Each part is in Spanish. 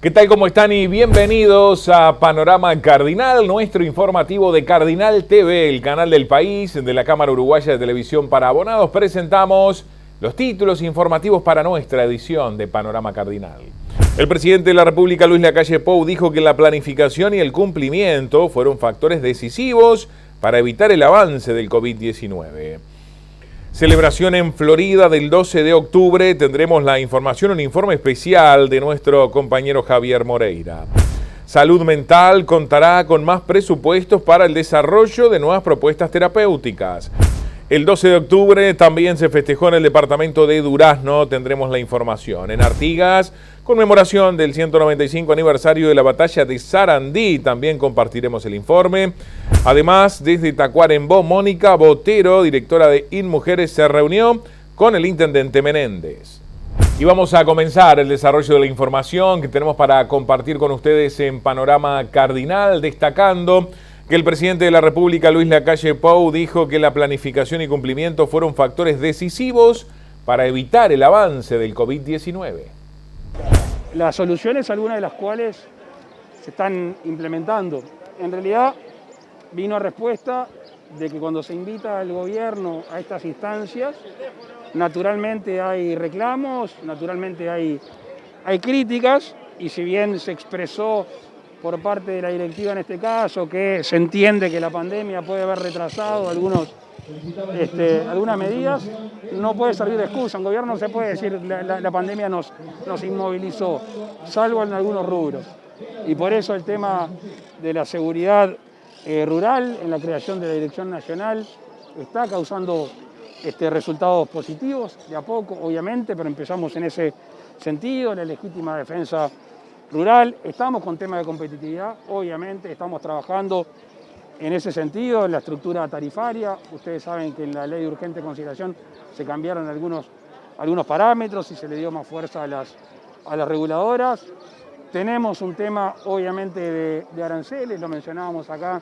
¿Qué tal? ¿Cómo están? Y bienvenidos a Panorama Cardinal, nuestro informativo de Cardinal TV, el canal del país, de la Cámara Uruguaya de Televisión para Abonados. Presentamos los títulos informativos para nuestra edición de Panorama Cardinal. El presidente de la República, Luis Lacalle Pou, dijo que la planificación y el cumplimiento fueron factores decisivos para evitar el avance del COVID-19. Celebración en Florida del 12 de octubre. Tendremos la información, un informe especial de nuestro compañero Javier Moreira. Salud mental contará con más presupuestos para el desarrollo de nuevas propuestas terapéuticas. El 12 de octubre también se festejó en el departamento de Durazno. Tendremos la información. En Artigas, conmemoración del 195 aniversario de la batalla de Sarandí. También compartiremos el informe. Además, desde Tacuarembó, Mónica Botero, directora de InMujeres, se reunió con el intendente Menéndez. Y vamos a comenzar el desarrollo de la información que tenemos para compartir con ustedes en Panorama Cardinal, destacando que el presidente de la República, Luis Lacalle Pou, dijo que la planificación y cumplimiento fueron factores decisivos para evitar el avance del COVID-19. Las soluciones, algunas de las cuales se están implementando. En realidad, vino a respuesta de que cuando se invita al gobierno a estas instancias, naturalmente hay reclamos, naturalmente hay críticas, y si bien se expresó por parte de la directiva en este caso que se entiende que la pandemia puede haber retrasado algunas medidas, no puede servir de excusa. Un gobierno no se puede decir la pandemia nos inmovilizó, salvo en algunos rubros. Y por eso el tema de la seguridad rural en la creación de la Dirección Nacional está causando resultados positivos, de a poco, obviamente, pero empezamos en ese sentido, la legítima defensa rural. Estamos con temas de competitividad, obviamente, estamos trabajando en ese sentido, en la estructura tarifaria. Ustedes saben que en la ley de urgente consideración se cambiaron algunos parámetros y se le dio más fuerza a las reguladoras. Tenemos un tema, obviamente, de aranceles, lo mencionábamos acá,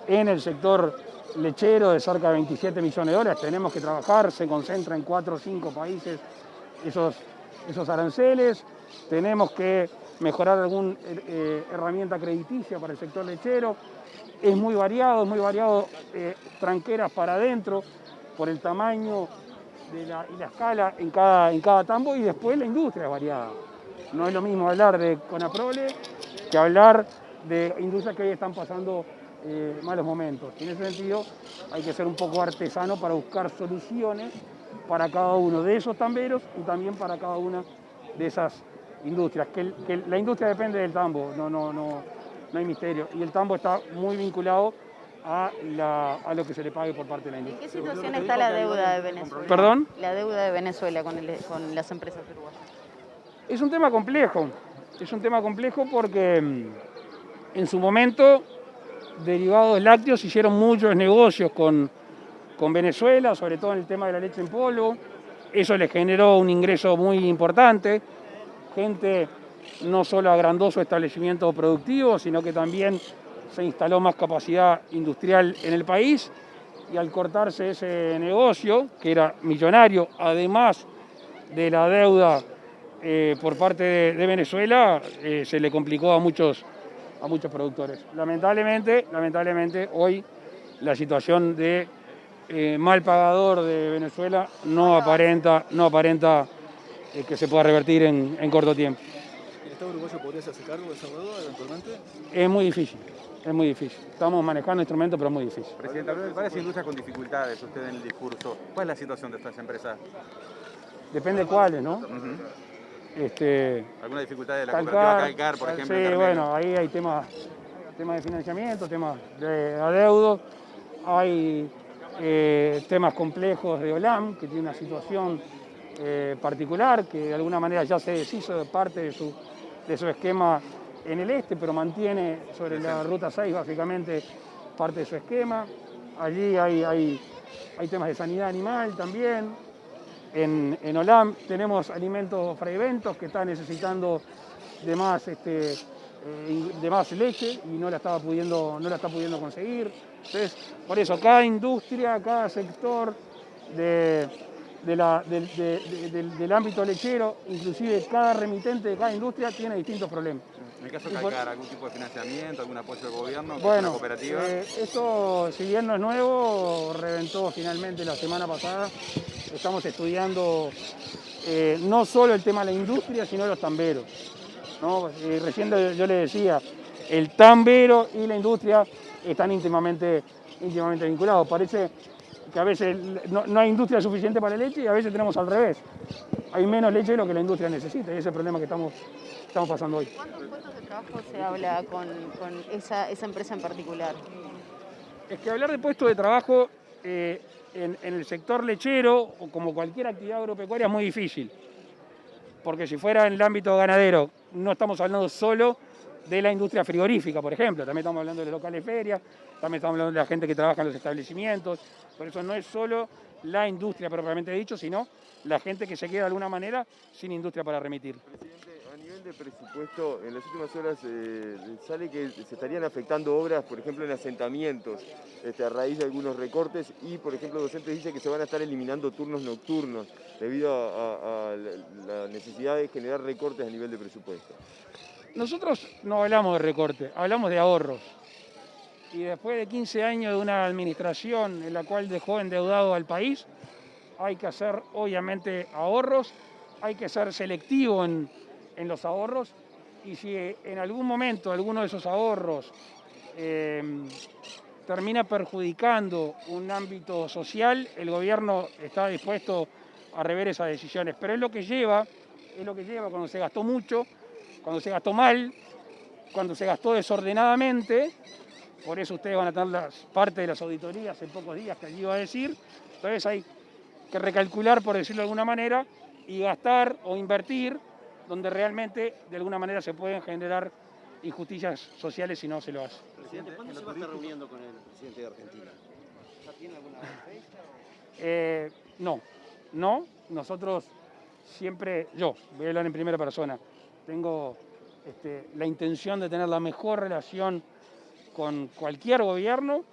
en el sector lechero de cerca de 27 millones de dólares. Tenemos que trabajar, se concentra en 4 o 5 países esos aranceles. Tenemos que mejorar alguna herramienta crediticia para el sector lechero. Es muy variado, tranqueras para adentro, por el tamaño y la escala en cada tambo, y después la industria es variada. No es lo mismo hablar de Conaprole que hablar de industrias que hoy están pasando malos momentos. Y en ese sentido hay que ser un poco artesano para buscar soluciones para cada uno de esos tamberos y también para cada una de esas industrias. Que la industria depende del tambo, no hay misterio. Y el tambo está muy vinculado a lo que se le pague por parte de la industria. ¿En qué situación está la deuda de Venezuela? ¿Perdón? La deuda de Venezuela con las empresas uruguayas. Es un tema complejo porque en su momento derivados lácteos hicieron muchos negocios con Venezuela, sobre todo en el tema de la leche en polvo. Eso les generó un ingreso muy importante. Gente no solo agrandó su establecimiento productivo, sino que también se instaló más capacidad industrial en el país, y al cortarse ese negocio, que era millonario, además de la deuda por parte de Venezuela, se le complicó a muchos productores. Lamentablemente, hoy la situación de mal pagador de Venezuela no aparenta que se pueda revertir en corto tiempo. ¿El Estado uruguayo podría hacerse cargo de esa deuda eventualmente? Es muy difícil. Estamos manejando instrumentos, pero es muy difícil. Presidente, habló de varias industrias con dificultades usted en el discurso. ¿Cuál es la situación de estas empresas? Depende de cuáles, ¿no? ¿Alguna dificultad de la cooperativa Calcar, por ejemplo? Sí, bueno, ahí hay temas de financiamiento, temas de adeudos, hay temas complejos de OLAM, que tiene una situación particular, que de alguna manera ya se deshizo de parte de su esquema en el este, pero mantiene sobre la Ruta 6 básicamente parte de su esquema. Allí hay temas de sanidad animal también. En OLAM tenemos alimentos Fraiventos, que está necesitando de más leche y no la está pudiendo conseguir. Entonces, por eso cada industria, cada sector de del ámbito lechero, inclusive cada remitente de cada industria tiene distintos problemas. En el caso de Calcar, ¿algún tipo de financiamiento, algún apoyo del gobierno? Bueno, ¿Una cooperativa? esto, si bien no es nuevo, reventó finalmente la semana pasada. Estamos estudiando no solo el tema de la industria, sino de los tamberos, ¿no? Recién yo le decía, el tambero y la industria están íntimamente vinculados. Parece que a veces no hay industria suficiente para la leche y a veces tenemos al revés. Hay menos leche de lo que la industria necesita y ese es el problema que estamos pasando hoy. ¿Cuántos puestos de trabajo se habla con esa empresa en particular? Es que hablar de puestos de trabajo en el sector lechero o como cualquier actividad agropecuaria es muy difícil. Porque si fuera en el ámbito ganadero, no estamos hablando solo de la industria frigorífica, por ejemplo. También estamos hablando de los locales de ferias, también estamos hablando de la gente que trabaja en los establecimientos. Por eso no es solo la industria propiamente dicho, sino la gente que se queda de alguna manera sin industria para remitir. Presidente, a nivel de presupuesto, en las últimas horas sale que se estarían afectando obras, por ejemplo, en asentamientos, a raíz de algunos recortes y, por ejemplo, docentes dicen que se van a estar eliminando turnos nocturnos debido a la necesidad de generar recortes a nivel de presupuesto. Nosotros no hablamos de recorte, hablamos de ahorros. Y después de 15 años de una administración en la cual dejó endeudado al país, hay que hacer obviamente ahorros, hay que ser selectivo en los ahorros y si en algún momento alguno de esos ahorros termina perjudicando un ámbito social, el gobierno está dispuesto a rever esas decisiones. Pero es lo que lleva cuando se gastó mucho, cuando se gastó mal, cuando se gastó desordenadamente. Por eso ustedes van a tener parte de las auditorías en pocos días que allí iba a decir. Entonces hay que recalcular, por decirlo de alguna manera, y gastar o invertir donde realmente de alguna manera se pueden generar injusticias sociales si no se lo hace. Presidente, ¿cuándo se va a estar reuniendo con el presidente de Argentina? ¿Ya tiene alguna fecha? No, nosotros siempre, yo voy a hablar en primera persona, tengo la intención de tener la mejor relación con cualquier gobierno,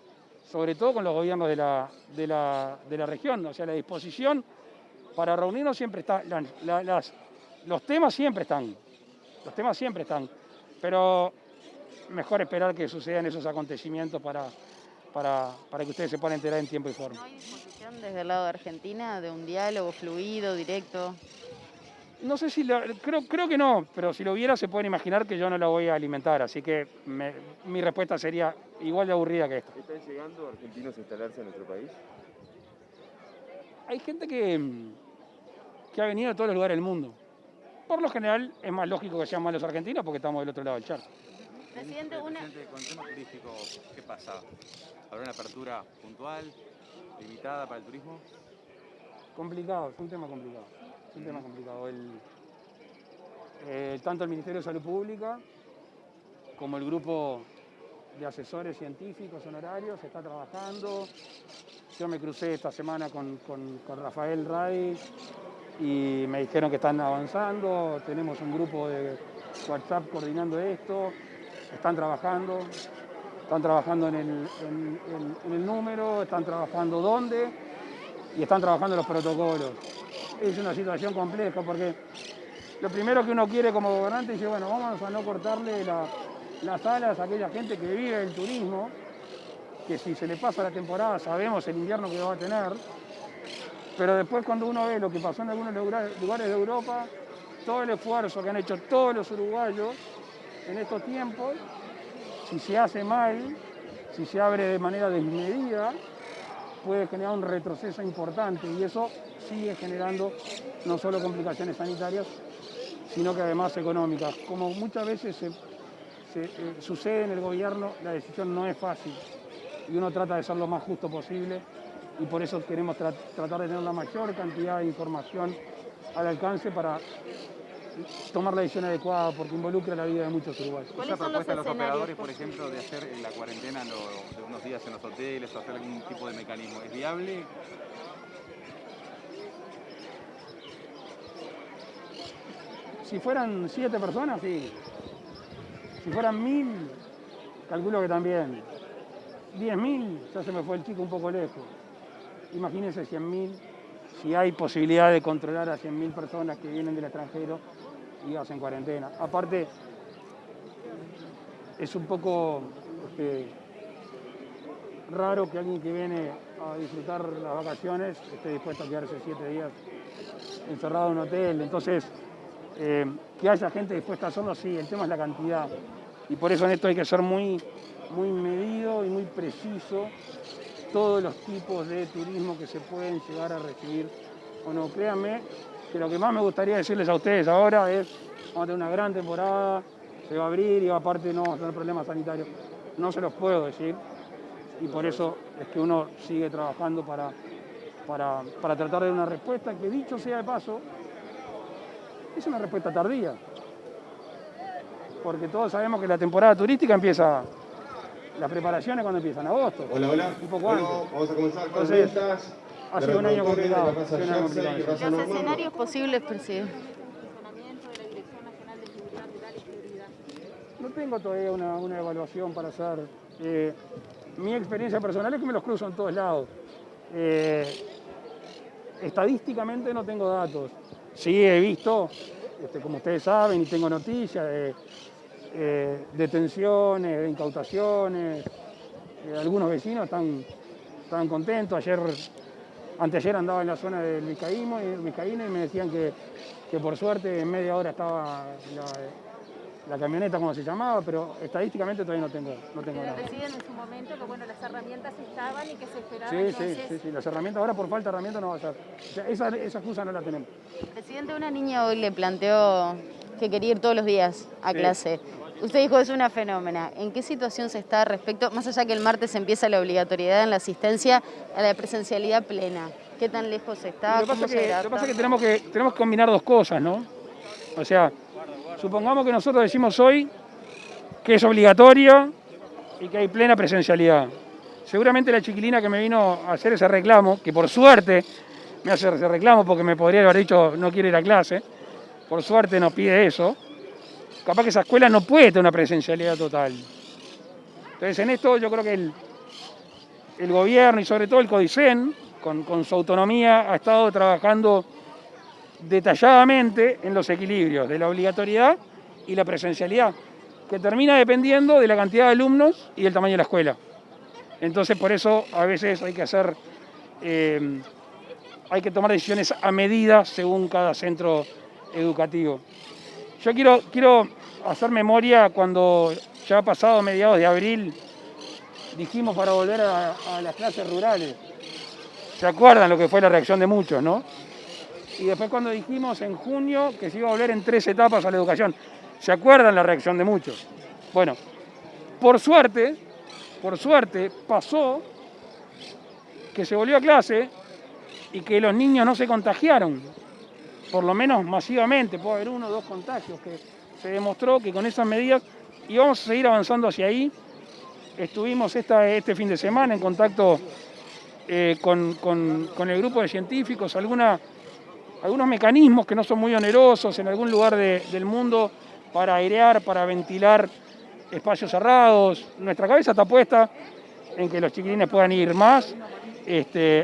sobre todo con los gobiernos de la región, o sea, la disposición para reunirnos siempre está, los temas siempre están, pero mejor esperar que sucedan esos acontecimientos para que ustedes se puedan enterar en tiempo y forma. ¿No hay disposición desde el lado de Argentina de un diálogo fluido, directo? No sé si, creo que no, pero si lo hubiera se pueden imaginar que yo no la voy a alimentar, así que mi respuesta sería igual de aburrida que esta. ¿Están llegando argentinos a instalarse en nuestro país? Hay gente que ha venido de todos los lugares del mundo. Por lo general es más lógico que sean más los argentinos porque estamos del otro lado del charco. Presidente, Con el tema turístico, ¿qué pasa? ¿Habrá una apertura puntual, limitada para el turismo? Complicado, es un tema complicado. Tanto el Ministerio de Salud Pública como el grupo de asesores científicos honorarios está trabajando. Yo me crucé esta semana con Rafael Ray y me dijeron que están avanzando. Tenemos un grupo de WhatsApp coordinando esto. Están trabajando en el número, están trabajando dónde y están trabajando los protocolos. Es una situación compleja porque lo primero que uno quiere como gobernante es decir, bueno, vamos a no cortarle las alas a aquella gente que vive del turismo, que si se le pasa la temporada sabemos el invierno que va a tener, pero después cuando uno ve lo que pasó en algunos lugares de Europa, todo el esfuerzo que han hecho todos los uruguayos en estos tiempos, si se hace mal, si se abre de manera desmedida, puede generar un retroceso importante y eso sigue generando no solo complicaciones sanitarias, sino que además económicas. Como muchas veces sucede en el gobierno, la decisión no es fácil y uno trata de ser lo más justo posible y por eso queremos tratar de tener la mayor cantidad de información al alcance para tomar la decisión adecuada porque involucra la vida de muchos uruguayos. ¿Esa propuesta de los operadores, por ejemplo, de hacer la cuarentena de unos días en los hoteles o hacer algún tipo de mecanismo, es viable? Si fueran 7 personas, sí. Si fueran 1000, calculo que también. 10.000, ya se me fue el chico un poco lejos. Imagínense 100.000, si hay posibilidad de controlar a 100.000 personas que vienen del extranjero y hacen cuarentena. Aparte, es un poco raro que alguien que viene a disfrutar las vacaciones esté dispuesto a quedarse 7 días encerrado en un hotel. Entonces, que haya gente dispuesta a hacerlo, sí, el tema es la cantidad. Y por eso en esto hay que ser muy medido y muy preciso todos los tipos de turismo que se pueden llegar a recibir o no. Créanme que lo que más me gustaría decirles a ustedes ahora es: vamos a tener una gran temporada, se va a abrir y aparte no vamos a tener problemas sanitarios. No se los puedo decir y por eso es que uno sigue trabajando para tratar de dar una respuesta que, dicho sea de paso, es una respuesta tardía. Porque todos sabemos que la temporada turística empieza, las preparaciones cuando empiezan, agosto. Hola. Un poco antes. Vamos a comenzar con Entonces, estas. ha sido un año complicado. Los escenarios posibles, presidente. No tengo todavía una evaluación para hacer. Mi experiencia personal es que me los cruzo en todos lados. Estadísticamente no tengo datos. Sí he visto, como ustedes saben, y tengo noticias de detenciones, de incautaciones. Algunos vecinos están contentos. Anteayer andaba en la zona del Vizcaíno y me decían que por suerte en media hora estaba la camioneta, como se llamaba, pero estadísticamente todavía no tengo nada. Presidente, en su momento, que bueno, las herramientas estaban y que se esperaban. Sí, las herramientas, ahora por falta de herramientas no va a ser. O sea, esa excusa no la tenemos. Presidente, una niña hoy le planteó que quería ir todos los días a clase. Usted dijo es una fenómena. ¿En qué situación se está respecto, más allá que el martes empieza la obligatoriedad en la asistencia, a la presencialidad plena? ¿Qué tan lejos está? Lo que pasa es que tenemos que combinar dos cosas, ¿no? O sea, supongamos que nosotros decimos hoy que es obligatorio y que hay plena presencialidad. Seguramente la chiquilina que me vino a hacer ese reclamo, que por suerte me hace ese reclamo porque me podría haber dicho no quiero ir a clase, por suerte nos pide eso, capaz que esa escuela no puede tener una presencialidad total. Entonces en esto yo creo que el gobierno y sobre todo el CODICEN, con su autonomía, ha estado trabajando detalladamente en los equilibrios de la obligatoriedad y la presencialidad, que termina dependiendo de la cantidad de alumnos y del tamaño de la escuela. Entonces por eso a veces hay que tomar decisiones a medida según cada centro educativo. Yo quiero hacer memoria cuando ya ha pasado mediados de abril, dijimos para volver a las clases rurales. ¿Se acuerdan lo que fue la reacción de muchos, no? Y después cuando dijimos en junio que se iba a volver en 3 etapas a la educación, ¿se acuerdan la reacción de muchos? Bueno, por suerte pasó que se volvió a clase y que los niños no se contagiaron, por lo menos masivamente. Puede haber 1 o 2 contagios, que se demostró que con esas medidas íbamos a seguir avanzando hacia ahí. Estuvimos este fin de semana en contacto con el grupo de científicos, algunos mecanismos que no son muy onerosos en algún lugar del mundo para airear, para ventilar espacios cerrados. Nuestra cabeza está puesta en que los chiquilines puedan ir más,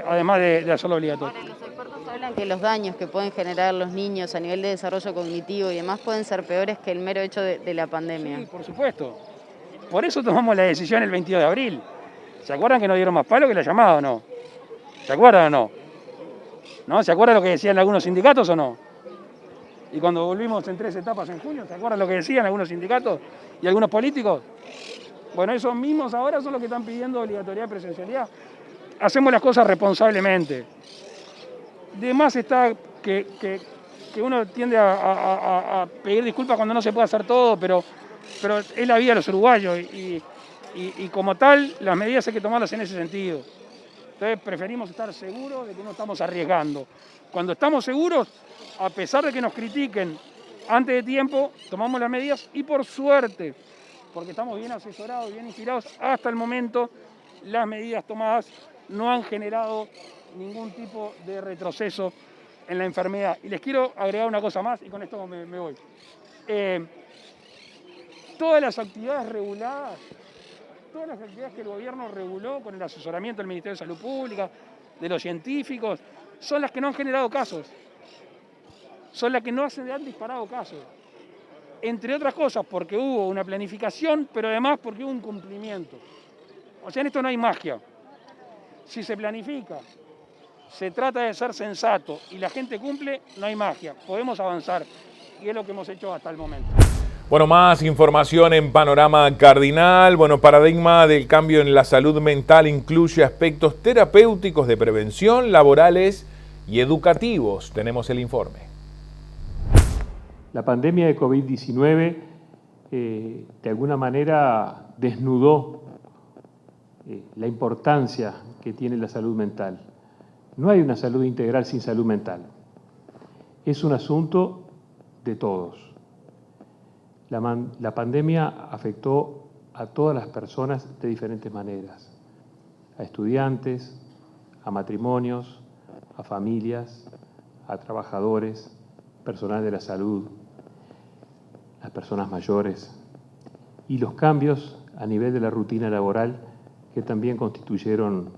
además de hacerlo obligatorio. Ahora, los expertos hablan que los daños que pueden generar los niños a nivel de desarrollo cognitivo y demás pueden ser peores que el mero hecho de la pandemia. Sí, por supuesto. Por eso tomamos la decisión el 22 de abril. ¿Se acuerdan que nos dieron más palo que la llamada o no? ¿Se acuerdan o no? ¿No? ¿Se acuerdan lo que decían algunos sindicatos o no? Y cuando volvimos en 3 etapas en junio, ¿se acuerdan lo que decían algunos sindicatos y algunos políticos? Bueno, esos mismos ahora son los que están pidiendo obligatoriedad y presencialidad. Hacemos las cosas responsablemente. De más está que uno tiende a pedir disculpas cuando no se puede hacer todo, pero es la vida de los uruguayos y como tal, las medidas hay que tomarlas en ese sentido. Entonces preferimos estar seguros de que no estamos arriesgando. Cuando estamos seguros, a pesar de que nos critiquen antes de tiempo, tomamos las medidas y por suerte, porque estamos bien asesorados, bien inspirados, hasta el momento las medidas tomadas no han generado ningún tipo de retroceso en la enfermedad. Y les quiero agregar una cosa más y con esto me voy. Todas las actividades reguladas, todas las actividades que el gobierno reguló con el asesoramiento del Ministerio de Salud Pública, de los científicos, son las que no han generado casos, son las que no han disparado casos. Entre otras cosas porque hubo una planificación, pero además porque hubo un cumplimiento. O sea, en esto no hay magia. Si se planifica, se trata de ser sensato y la gente cumple, no hay magia. Podemos avanzar y es lo que hemos hecho hasta el momento. Bueno, más información en Panorama Cardinal. Bueno, paradigma del cambio en la salud mental incluye aspectos terapéuticos de prevención, laborales y educativos. Tenemos el informe. La pandemia de COVID-19 de alguna manera desnudó la importancia que tiene la salud mental. No hay una salud integral sin salud mental. Es un asunto de todos. La pandemia afectó a todas las personas de diferentes maneras, a estudiantes, a matrimonios, a familias, a trabajadores, personal de la salud, las personas mayores y los cambios a nivel de la rutina laboral que también constituyeron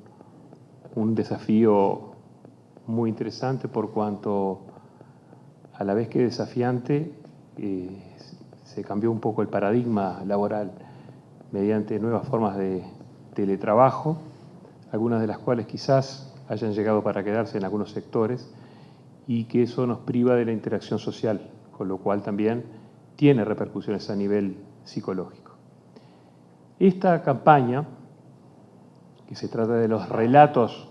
un desafío muy interesante por cuanto a la vez que desafiante se cambió un poco el paradigma laboral mediante nuevas formas de teletrabajo, algunas de las cuales quizás hayan llegado para quedarse en algunos sectores y que eso nos priva de la interacción social, con lo cual también tiene repercusiones a nivel psicológico. Esta campaña, que se trata de los relatos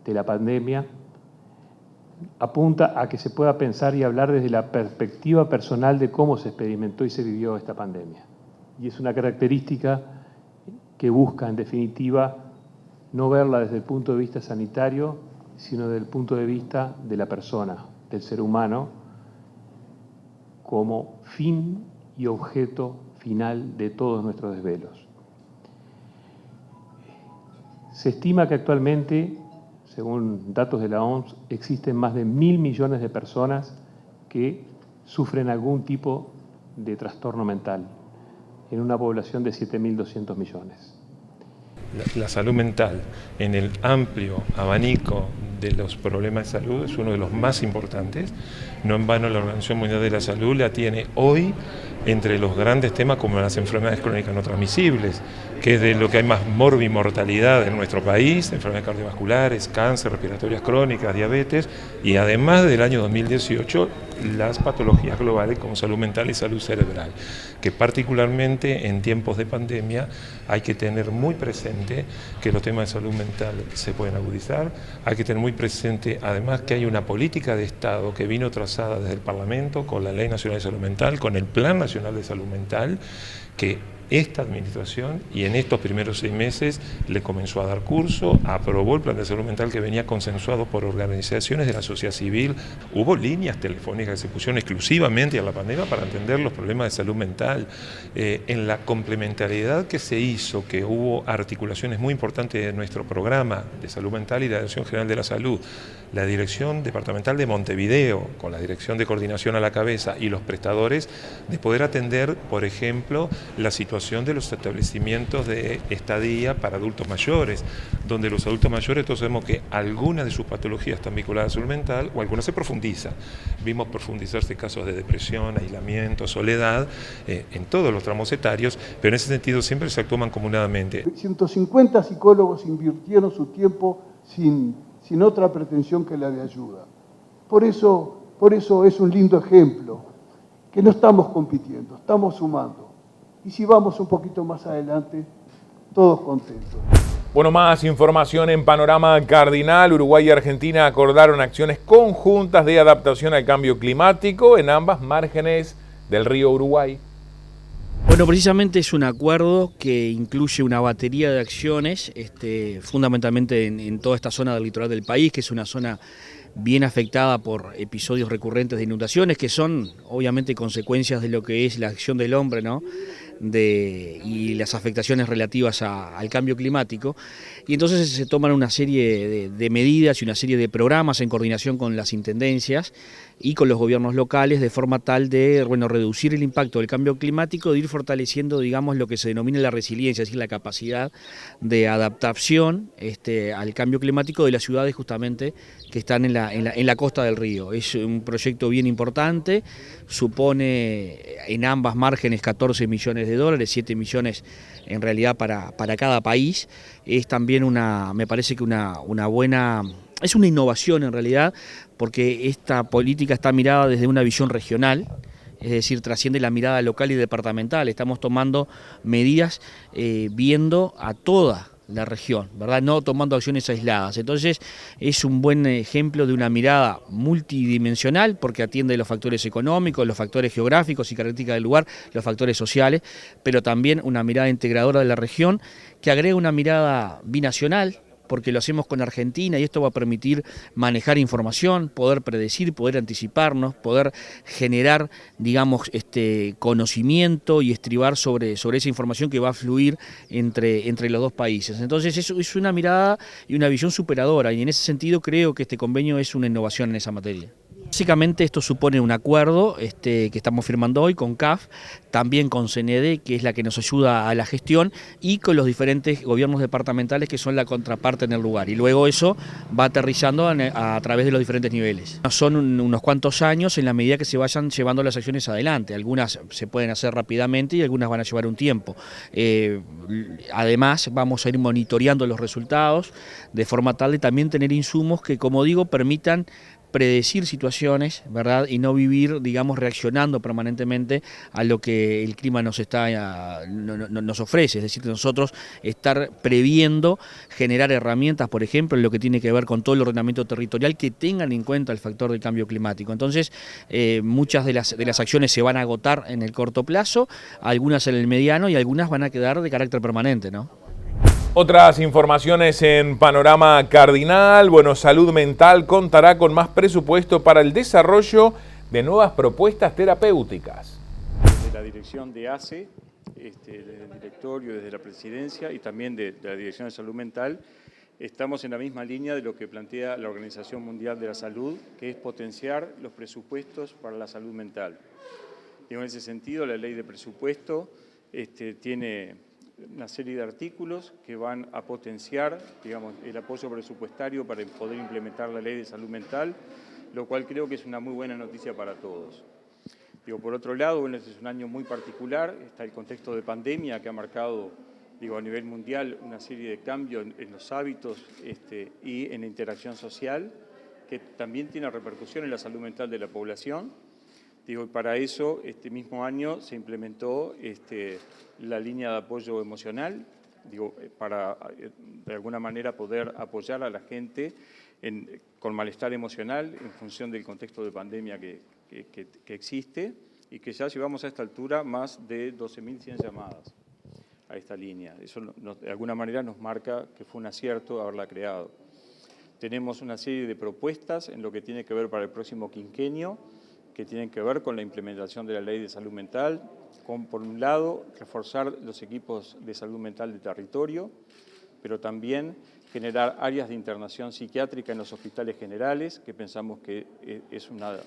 de la pandemia, apunta a que se pueda pensar y hablar desde la perspectiva personal de cómo se experimentó y se vivió esta pandemia. Y es una característica que busca, en definitiva, no verla desde el punto de vista sanitario, sino desde el punto de vista de la persona, del ser humano, como fin y objeto final de todos nuestros desvelos. Se estima que actualmente, según datos de la OMS, existen más de 1.000 millones de personas que sufren algún tipo de trastorno mental en una población de 7.200 millones. La salud mental en el amplio abanico de los problemas de salud es uno de los más importantes. No en vano la Organización Mundial de la Salud la tiene hoy entre los grandes temas como las enfermedades crónicas no transmisibles, que es de lo que hay más morbimortalidad en nuestro país, enfermedades cardiovasculares, cáncer, respiratorias crónicas, diabetes, y además del año 2018 las patologías globales como salud mental y salud cerebral, que particularmente en tiempos de pandemia hay que tener muy presente que los temas de salud mental se pueden agudizar, hay que tener muy presente además que hay una política de Estado que vino trazada desde el Parlamento con la Ley Nacional de Salud Mental, con el Plan Nacional de Salud Mental, que esta administración y en estos primeros 6 meses le comenzó a dar curso, aprobó el plan de salud mental que venía consensuado por organizaciones de la sociedad civil, hubo líneas telefónicas que se pusieron exclusivamente a la pandemia para entender los problemas de salud mental. En la complementariedad que se hizo, que hubo articulaciones muy importantes de nuestro programa de salud mental y de la Dirección General de la Salud, la Dirección Departamental de Montevideo, con la Dirección de Coordinación a la cabeza y los prestadores, de poder atender, por ejemplo, la situación de los establecimientos de estadía para adultos mayores, donde los adultos mayores todos sabemos que algunas de sus patologías están vinculadas a salud mental o algunas se profundizan. Vimos profundizarse casos de depresión, aislamiento, soledad, en todos los tramos etarios, pero en ese sentido siempre se actúa mancomunadamente. 150 psicólogos invirtieron su tiempo sin otra pretensión que la de ayuda. Por eso es un lindo ejemplo, que no estamos compitiendo, estamos sumando. Y si vamos un poquito más adelante, todos contentos. Bueno, más información en Panorama Cardinal. Uruguay y Argentina acordaron acciones conjuntas de adaptación al cambio climático en ambas márgenes del río Uruguay. Bueno, precisamente es un acuerdo que incluye una batería de acciones, fundamentalmente en toda esta zona del litoral del país, que es una zona bien afectada por episodios recurrentes de inundaciones, que son obviamente consecuencias de lo que es la acción del hombre, ¿no?, y las afectaciones relativas al cambio climático, y entonces se toman una serie de medidas y una serie de programas en coordinación con las intendencias y con los gobiernos locales, de forma tal de reducir el impacto del cambio climático, de ir fortaleciendo, digamos, lo que se denomina la resiliencia, es decir, la capacidad de adaptación al cambio climático de las ciudades justamente que están en la costa del río. Es un proyecto bien importante, supone en ambas márgenes 14 millones de dólares, 7 millones en realidad para cada país. Es también me parece que una buena... Es una innovación en realidad, porque esta política está mirada desde una visión regional, es decir, trasciende la mirada local y departamental. Estamos tomando medidas viendo a toda la región, ¿verdad? No tomando acciones aisladas. Entonces es un buen ejemplo de una mirada multidimensional, porque atiende los factores económicos, los factores geográficos y características del lugar, los factores sociales, pero también una mirada integradora de la región que agrega una mirada binacional, porque lo hacemos con Argentina y esto va a permitir manejar información, poder predecir, poder anticiparnos, poder generar, digamos, conocimiento y estribar sobre esa información que va a fluir entre los dos países. Entonces es una mirada y una visión superadora, y en ese sentido creo que este convenio es una innovación en esa materia. Básicamente esto supone un acuerdo que estamos firmando hoy con CAF, también con CND, que es la que nos ayuda a la gestión, y con los diferentes gobiernos departamentales que son la contraparte en el lugar. Y luego eso va aterrizando a través de los diferentes niveles. Son unos cuantos años en la medida que se vayan llevando las acciones adelante. Algunas se pueden hacer rápidamente y algunas van a llevar un tiempo. Además vamos a ir monitoreando los resultados de forma tal de también tener insumos que, como digo, permitan predecir situaciones, ¿verdad? Y no vivir, digamos, reaccionando permanentemente a lo que el clima nos ofrece. Es decir, nosotros estar previendo, generar herramientas, por ejemplo, en lo que tiene que ver con todo el ordenamiento territorial que tengan en cuenta el factor del cambio climático. Entonces, muchas de las acciones se van a agotar en el corto plazo, algunas en el mediano y algunas van a quedar de carácter permanente, ¿no? Otras informaciones en Panorama Cardinal. Bueno, Salud Mental contará con más presupuesto para el desarrollo de nuevas propuestas terapéuticas. Desde la dirección de ACE, desde el directorio, desde la presidencia y también de la Dirección de Salud Mental, estamos en la misma línea de lo que plantea la Organización Mundial de la Salud, que es potenciar los presupuestos para la salud mental. En ese sentido, la ley de presupuesto tiene una serie de artículos que van a potenciar, digamos, el apoyo presupuestario para poder implementar la ley de salud mental, lo cual creo que es una muy buena noticia para todos. Por otro lado, este es un año muy particular, está el contexto de pandemia que ha marcado, a nivel mundial una serie de cambios en los hábitos y en la interacción social, que también tiene repercusión en la salud mental de la población. Y para eso, este mismo año se implementó la línea de apoyo emocional, para de alguna manera poder apoyar a la gente con malestar emocional en función del contexto de pandemia que existe, y que ya llevamos a esta altura más de 12.100 llamadas a esta línea. Eso de alguna manera nos marca que fue un acierto haberla creado. Tenemos una serie de propuestas en lo que tiene que ver para el próximo quinquenio, que tienen que ver con la implementación de la ley de salud mental, con, por un lado, reforzar los equipos de salud mental de territorio, pero también generar áreas de internación psiquiátrica en los hospitales generales, que pensamos que es una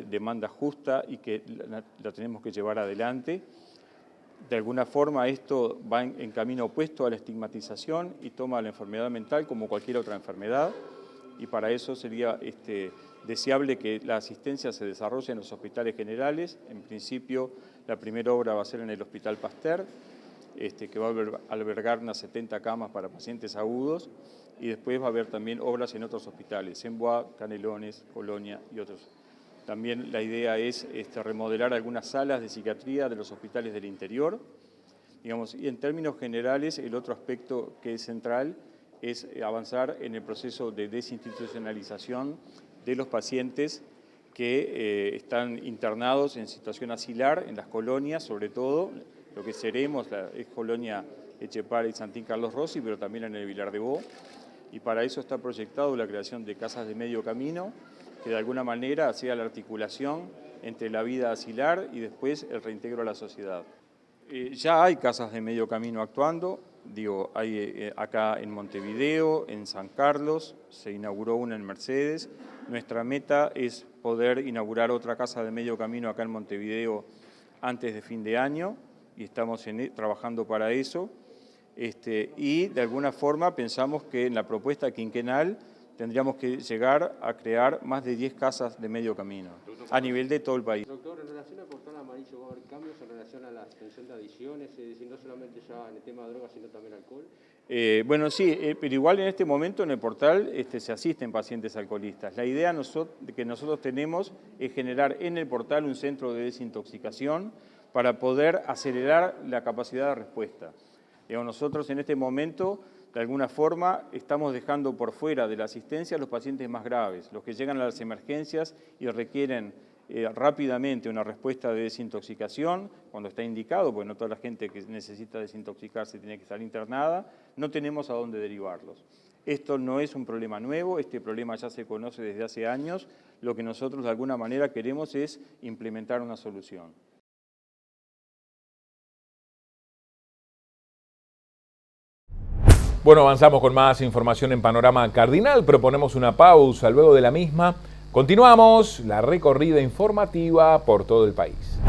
demanda justa y que la tenemos que llevar adelante. De alguna forma esto va en camino opuesto a la estigmatización y toma la enfermedad mental como cualquier otra enfermedad, y para eso sería deseable que la asistencia se desarrolle en los hospitales generales. En principio, la primera obra va a ser en el Hospital Pasteur, que va a albergar unas 70 camas para pacientes agudos, y después va a haber también obras en otros hospitales, en Bois, Canelones, Colonia y otros. También la idea es remodelar algunas salas de psiquiatría de los hospitales del interior. Y en términos generales, el otro aspecto que es central es avanzar en el proceso de desinstitucionalización de los pacientes que están internados en situación asilar en las colonias, sobre todo lo que seremos la ex colonia Etxepare y Santín Carlos Rossi, pero también en el Vilar de Bo. Y para eso está proyectado la creación de casas de medio camino, que de alguna manera sea la articulación entre la vida asilar y después el reintegro a la sociedad. Ya hay casas de medio camino actuando, digo, hay acá en Montevideo, en San Carlos, se inauguró una en Mercedes. Nuestra meta es poder inaugurar otra casa de medio camino acá en Montevideo antes de fin de año y estamos trabajando para eso. Y de alguna forma pensamos que en la propuesta quinquenal tendríamos que llegar a crear más de 10 casas de medio camino a nivel de todo el país. Doctor, en relación al portal amarillo, ¿va a haber cambios en relación a la extensión de adicciones? Es decir, no solamente ya en el tema de drogas, sino también alcohol. Bueno, sí, pero igual en este momento en el portal se asisten pacientes alcoholistas. La idea que nosotros tenemos es generar en el portal un centro de desintoxicación para poder acelerar la capacidad de respuesta. Nosotros en este momento, de alguna forma, estamos dejando por fuera de la asistencia a los pacientes más graves, los que llegan a las emergencias y requieren rápidamente una respuesta de desintoxicación, cuando está indicado, porque no toda la gente que necesita desintoxicarse tiene que estar internada, no tenemos a dónde derivarlos. Esto no es un problema nuevo, este problema ya se conoce desde hace años, lo que nosotros de alguna manera queremos es implementar una solución. Bueno, avanzamos con más información en Panorama Cardinal, proponemos una pausa, luego de la misma continuamos la recorrida informativa por todo el país.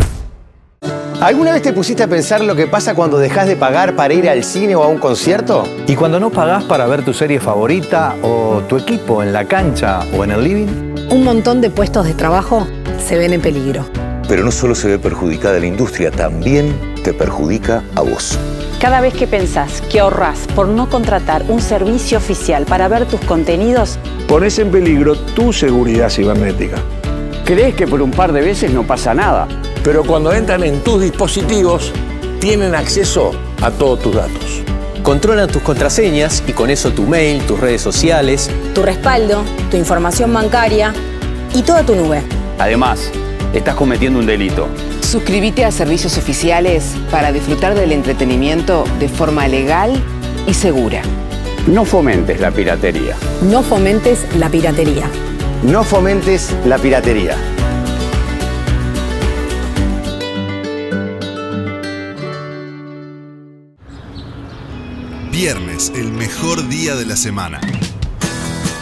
¿Alguna vez te pusiste a pensar lo que pasa cuando dejas de pagar para ir al cine o a un concierto? ¿Y cuando no pagás para ver tu serie favorita o tu equipo en la cancha o en el living? Un montón de puestos de trabajo se ven en peligro. Pero no solo se ve perjudicada la industria, también te perjudica a vos. Cada vez que pensás que ahorrás por no contratar un servicio oficial para ver tus contenidos, pones en peligro tu seguridad cibernética. Crees que por un par de veces no pasa nada, pero cuando entran en tus dispositivos, tienen acceso a todos tus datos. Controlan tus contraseñas y con eso tu mail, tus redes sociales, tu respaldo, tu información bancaria y toda tu nube. Además, estás cometiendo un delito. Suscríbete a servicios oficiales para disfrutar del entretenimiento de forma legal y segura. No fomentes la piratería. No fomentes la piratería. No fomentes la piratería. Viernes, el mejor día de la semana.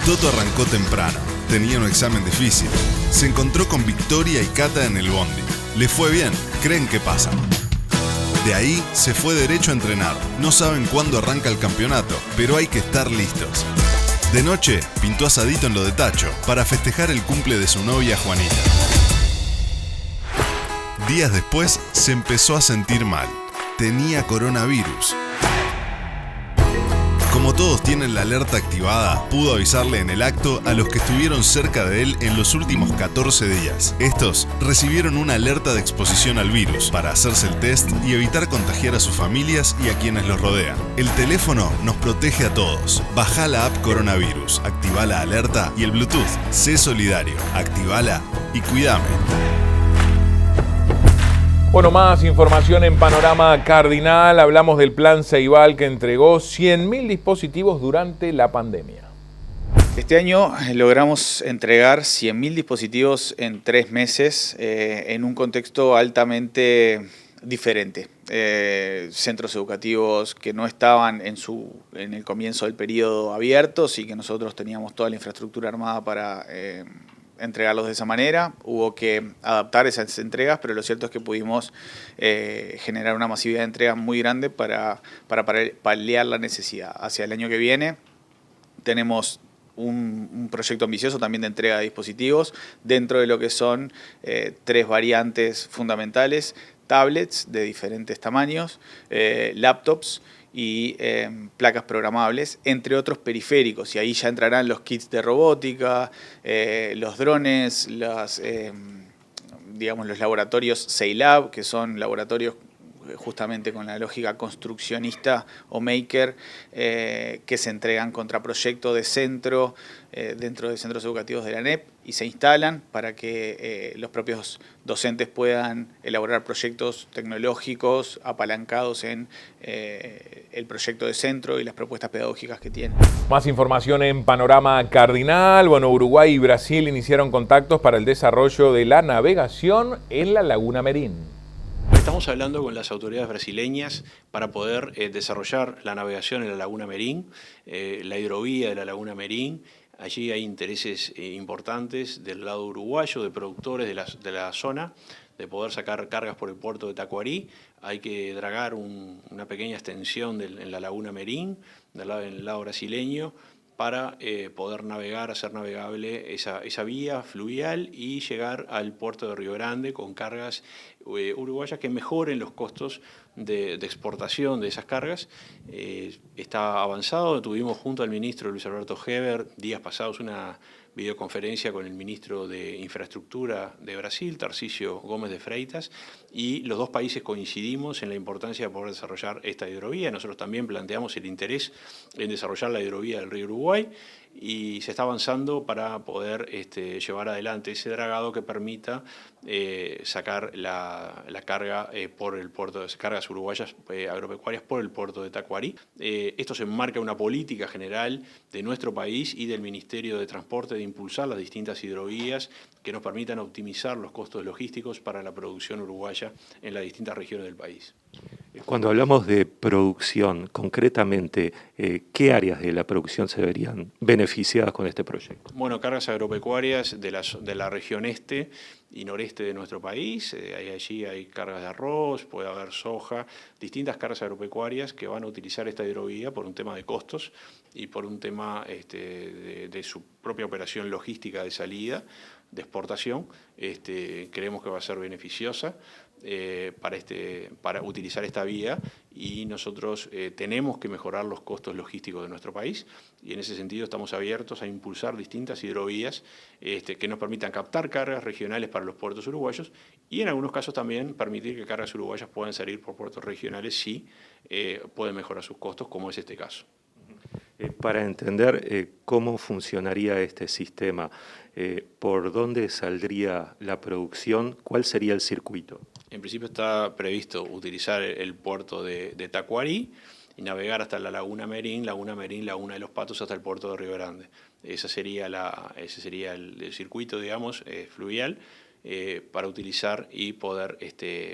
Toto arrancó temprano, tenía un examen difícil. Se encontró con Victoria y Cata en el bondi. Le fue bien, creen que pasa. De ahí se fue derecho a entrenar. No saben cuándo arranca el campeonato, pero hay que estar listos. De noche, pintó asadito en lo de Tacho para festejar el cumple de su novia Juanita. Días después, se empezó a sentir mal. Tenía coronavirus. Como todos tienen la alerta activada, pudo avisarle en el acto a los que estuvieron cerca de él en los últimos 14 días. Estos recibieron una alerta de exposición al virus para hacerse el test y evitar contagiar a sus familias y a quienes los rodean. El teléfono nos protege a todos. Bajá la app Coronavirus, activá la alerta y el Bluetooth. Sé solidario, activala y cuidame. Bueno, más información en Panorama Cardinal. Hablamos del plan Ceibal que entregó 100.000 dispositivos durante la pandemia. Este año logramos entregar 100.000 dispositivos en 3 meses en un contexto altamente diferente. Centros educativos que no estaban en el comienzo del periodo abiertos y que nosotros teníamos toda la infraestructura armada para entregarlos de esa manera. Hubo que adaptar esas entregas, pero lo cierto es que pudimos generar una masividad de entregas muy grande para paliar la necesidad. Hacia el año que viene tenemos un proyecto ambicioso también de entrega de dispositivos dentro de lo que son 3 variantes fundamentales: tablets de diferentes tamaños, laptops y placas programables, entre otros periféricos, y ahí ya entrarán los kits de robótica, los drones, digamos, los laboratorios Ceilab, que son laboratorios justamente con la lógica construccionista o maker, que se entregan contra proyecto de centro dentro de centros educativos de la ANEP y se instalan para que los propios docentes puedan elaborar proyectos tecnológicos apalancados en el proyecto de centro y las propuestas pedagógicas que tienen. Más información en Panorama Cardinal. Bueno, Uruguay y Brasil iniciaron contactos para el desarrollo de la navegación en la Laguna Merín. Estamos hablando con las autoridades brasileñas para poder desarrollar la navegación en la Laguna Merín, la hidrovía de la Laguna Merín. Allí hay intereses importantes del lado uruguayo, de productores de la zona, de poder sacar cargas por el puerto de Tacuarí. Hay que dragar una pequeña extensión en la Laguna Merín, del lado brasileño, para poder navegar, hacer navegable esa vía fluvial y llegar al puerto de Río Grande con cargas uruguayas que mejoren los costos de exportación de esas cargas. Está avanzado, tuvimos junto al ministro Luis Alberto Heber días pasados una videoconferencia con el ministro de Infraestructura de Brasil, Tarcísio Gómez de Freitas, y los dos países coincidimos en la importancia de poder desarrollar esta hidrovía. Nosotros también planteamos el interés en desarrollar la hidrovía del río Uruguay y se está avanzando para poder llevar adelante ese dragado que permita sacar la carga por el puerto, cargas uruguayas agropecuarias por el puerto de Tacuarí. Esto se enmarca en una política general de nuestro país y del Ministerio de Transporte de impulsar las distintas hidrovías que nos permitan optimizar los costos logísticos para la producción uruguaya en las distintas regiones del país. Cuando hablamos de producción, concretamente, ¿qué áreas de la producción se verían beneficiadas con este proyecto? Bueno, cargas agropecuarias de la región este y noreste de nuestro país. Allí hay cargas de arroz, puede haber soja, distintas cargas agropecuarias que van a utilizar esta hidrovía por un tema de costos y por un tema de su propia operación logística de salida, de exportación. Creemos que va a ser beneficiosa para utilizar esta vía, y nosotros tenemos que mejorar los costos logísticos de nuestro país, y en ese sentido estamos abiertos a impulsar distintas hidrovías que nos permitan captar cargas regionales para los puertos uruguayos y en algunos casos también permitir que cargas uruguayas puedan salir por puertos regionales si pueden mejorar sus costos, como es este caso. Para entender cómo funcionaría este sistema, ¿por dónde saldría la producción? ¿Cuál sería el circuito? En principio está previsto utilizar el puerto de Tacuarí y navegar hasta la Laguna Merín, Laguna de los Patos, hasta el puerto de Río Grande. Ese sería el circuito, digamos, fluvial, para utilizar y poder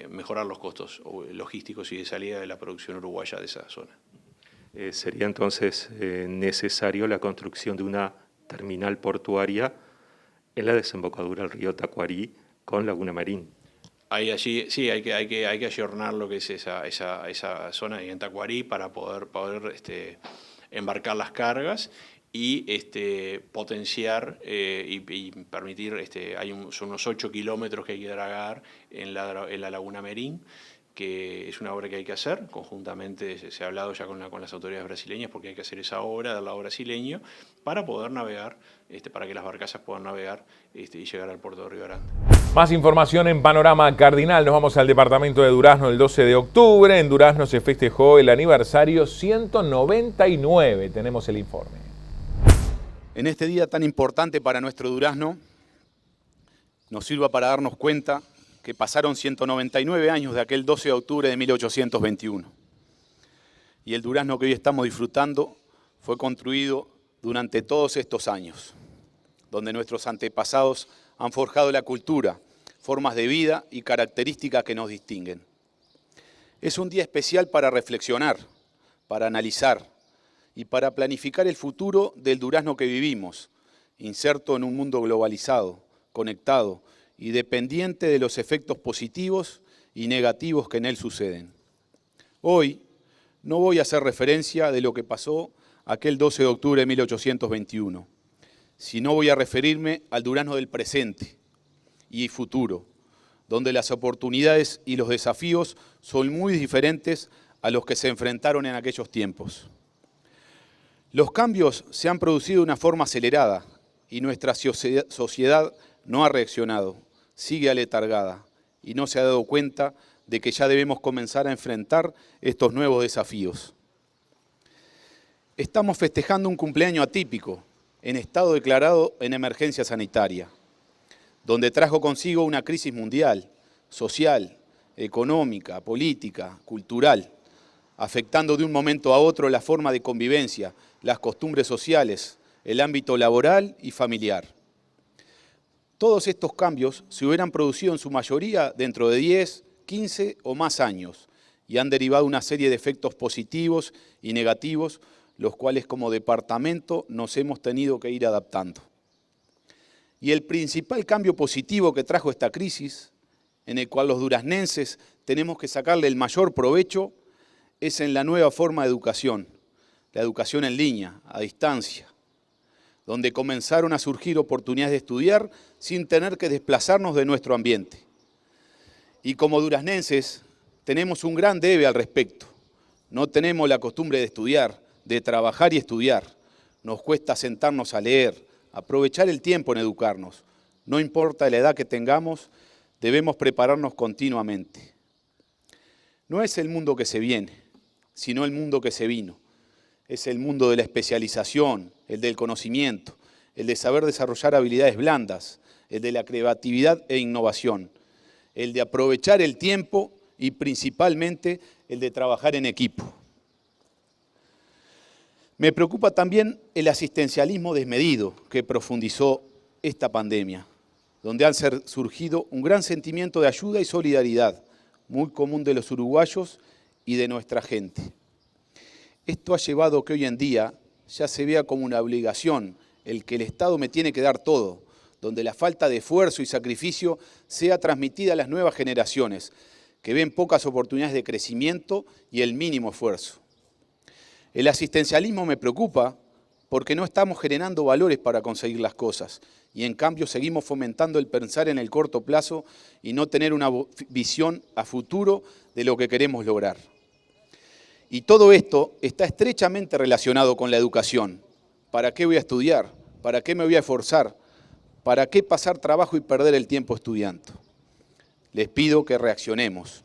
mejorar los costos logísticos y de salida de la producción uruguaya de esa zona. Sería entonces necesario la construcción de una terminal portuaria en la desembocadura del río Tacuarí con Laguna Merín. Allí sí hay que ayornar lo que es esa zona en Tacuarí para poder embarcar las cargas y potenciar y permitir, son unos 8 kilómetros que hay que dragar en la Laguna Merín, que es una obra que hay que hacer conjuntamente. Se ha hablado ya con las autoridades brasileñas, porque hay que hacer esa obra del lado brasileño para poder navegar, para que las barcazas puedan navegar y llegar al puerto de Río Grande. Más información en Panorama Cardinal. Nos vamos al departamento de Durazno el 12 de octubre. En Durazno se festejó el aniversario 199. Tenemos el informe. En este día tan importante para nuestro Durazno, nos sirva para darnos cuenta que pasaron 199 años de aquel 12 de octubre de 1821. Y el Durazno que hoy estamos disfrutando fue construido durante todos estos años, donde nuestros antepasados han forjado la cultura, formas de vida y características que nos distinguen. Es un día especial para reflexionar, para analizar y para planificar el futuro del Durazno que vivimos, inserto en un mundo globalizado, conectado y dependiente de los efectos positivos y negativos que en él suceden. Hoy no voy a hacer referencia de lo que pasó aquel 12 de octubre de 1821, sino voy a referirme al Durazno del presente y futuro, donde las oportunidades y los desafíos son muy diferentes a los que se enfrentaron en aquellos tiempos. Los cambios se han producido de una forma acelerada y nuestra sociedad no ha reaccionado, sigue aletargada y no se ha dado cuenta de que ya debemos comenzar a enfrentar estos nuevos desafíos. Estamos festejando un cumpleaños atípico, en estado declarado en emergencia sanitaria, donde trajo consigo una crisis mundial, social, económica, política, cultural, afectando de un momento a otro la forma de convivencia, las costumbres sociales, el ámbito laboral y familiar. Todos estos cambios se hubieran producido en su mayoría dentro de 10, 15 o más años y han derivado una serie de efectos positivos y negativos, los cuales como departamento nos hemos tenido que ir adaptando. Y el principal cambio positivo que trajo esta crisis, en el cual los duraznenses tenemos que sacarle el mayor provecho, es en la nueva forma de educación, la educación en línea, a distancia, donde comenzaron a surgir oportunidades de estudiar sin tener que desplazarnos de nuestro ambiente. Y como duraznenses tenemos un gran debe al respecto. No tenemos la costumbre de estudiar, de trabajar y estudiar. Nos cuesta sentarnos a leer, aprovechar el tiempo en educarnos. No importa la edad que tengamos, debemos prepararnos continuamente. No es el mundo que se viene, sino el mundo que se vino. Es el mundo de la especialización, el del conocimiento, el de saber desarrollar habilidades blandas, el de la creatividad e innovación, el de aprovechar el tiempo y principalmente el de trabajar en equipo. Me preocupa también el asistencialismo desmedido que profundizó esta pandemia, donde han surgido un gran sentimiento de ayuda y solidaridad, muy común de los uruguayos y de nuestra gente. Esto ha llevado a que hoy en día ya se vea como una obligación el que el Estado me tiene que dar todo, donde la falta de esfuerzo y sacrificio sea transmitida a las nuevas generaciones, que ven pocas oportunidades de crecimiento y el mínimo esfuerzo. El asistencialismo me preocupa porque no estamos generando valores para conseguir las cosas y en cambio seguimos fomentando el pensar en el corto plazo y no tener una visión a futuro de lo que queremos lograr. Y todo esto está estrechamente relacionado con la educación. ¿Para qué voy a estudiar? ¿Para qué me voy a esforzar? ¿Para qué pasar trabajo y perder el tiempo estudiando? Les pido que reaccionemos.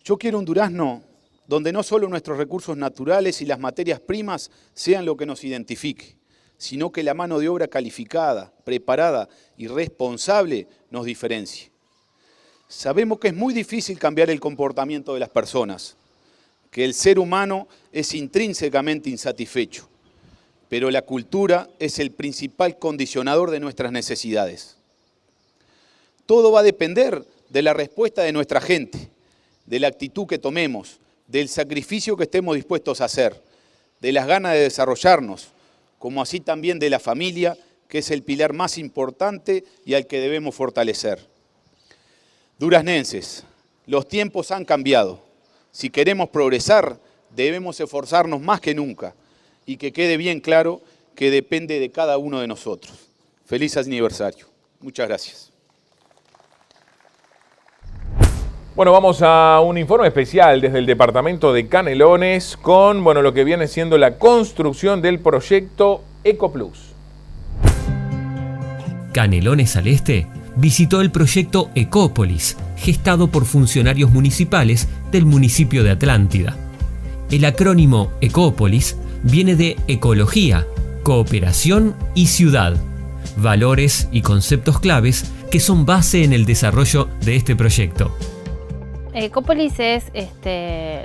Yo quiero un Durazno donde no solo nuestros recursos naturales y las materias primas sean lo que nos identifique, sino que la mano de obra calificada, preparada y responsable nos diferencie. Sabemos que es muy difícil cambiar el comportamiento de las personas, que el ser humano es intrínsecamente insatisfecho, pero la cultura es el principal condicionador de nuestras necesidades. Todo va a depender de la respuesta de nuestra gente, de la actitud que tomemos, del sacrificio que estemos dispuestos a hacer, de las ganas de desarrollarnos, como así también de la familia, que es el pilar más importante y al que debemos fortalecer. Duraznenses, los tiempos han cambiado. Si queremos progresar, debemos esforzarnos más que nunca y que quede bien claro que depende de cada uno de nosotros. Feliz aniversario. Muchas gracias. Bueno, vamos a un informe especial desde el departamento de Canelones con lo que viene siendo la construcción del proyecto EcoPlus. Canelones al Este visitó el proyecto Ecópolis, gestado por funcionarios municipales del municipio de Atlántida. El acrónimo Ecópolis viene de ecología, cooperación y ciudad, valores y conceptos claves que son base en el desarrollo de este proyecto. Ecópolis es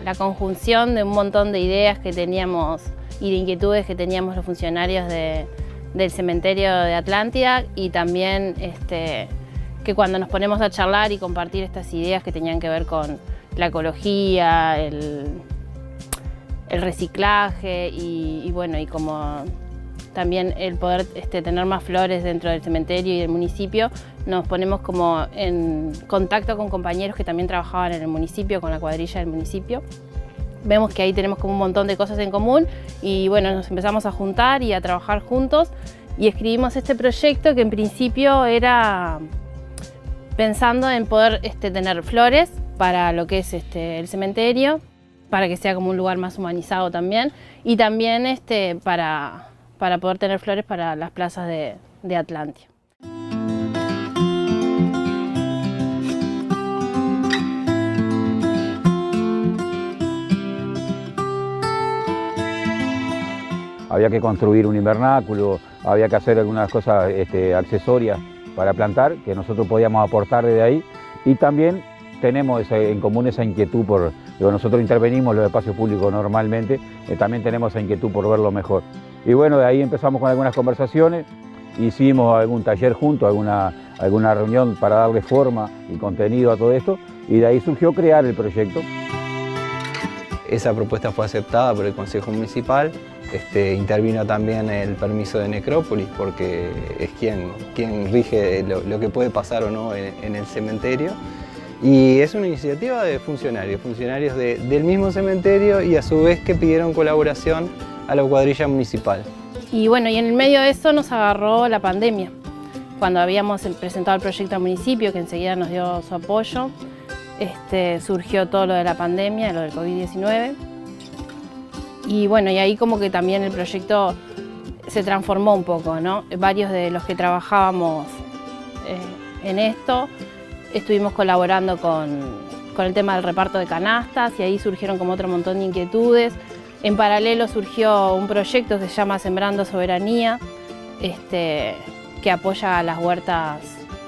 la conjunción de un montón de ideas que teníamos y de inquietudes que teníamos los funcionarios del cementerio de Atlántida y también que cuando nos ponemos a charlar y compartir estas ideas que tenían que ver con la ecología, el reciclaje y como también el poder tener más flores dentro del cementerio y del municipio, nos ponemos como en contacto con compañeros que también trabajaban en el municipio, con la cuadrilla del municipio. Vemos que ahí tenemos como un montón de cosas en común y nos empezamos a juntar y a trabajar juntos y escribimos este proyecto que en principio era pensando en poder tener flores para lo que es el cementerio, para que sea como un lugar más humanizado también y también para poder tener flores para las plazas de Atlántida. Había que construir un invernáculo, había que hacer algunas cosas accesorias para plantar, que nosotros podíamos aportar desde ahí. Y también tenemos en común esa inquietud por, nosotros intervenimos en los espacios públicos normalmente, también tenemos esa inquietud por verlo mejor. Y de ahí empezamos con algunas conversaciones hicimos algún taller juntos, alguna reunión para darle forma y contenido a todo esto, y de ahí surgió crear el proyecto. Esa propuesta fue aceptada por el Consejo Municipal. Intervino también el permiso de necrópolis, porque es quien rige lo que puede pasar o no en el cementerio. Y es una iniciativa de funcionarios del mismo cementerio, y a su vez que pidieron colaboración a la cuadrilla municipal. Y bueno, y en el medio de eso nos agarró la pandemia. Cuando habíamos presentado el proyecto al municipio, que enseguida nos dio su apoyo, surgió todo lo de la pandemia, lo del COVID-19. Y bueno, y ahí como que también el proyecto se transformó un poco, ¿no? Varios de los que trabajábamos en esto estuvimos colaborando con el tema del reparto de canastas, y ahí surgieron como otro montón de inquietudes. En paralelo surgió un proyecto que se llama Sembrando Soberanía, que apoya a las huertas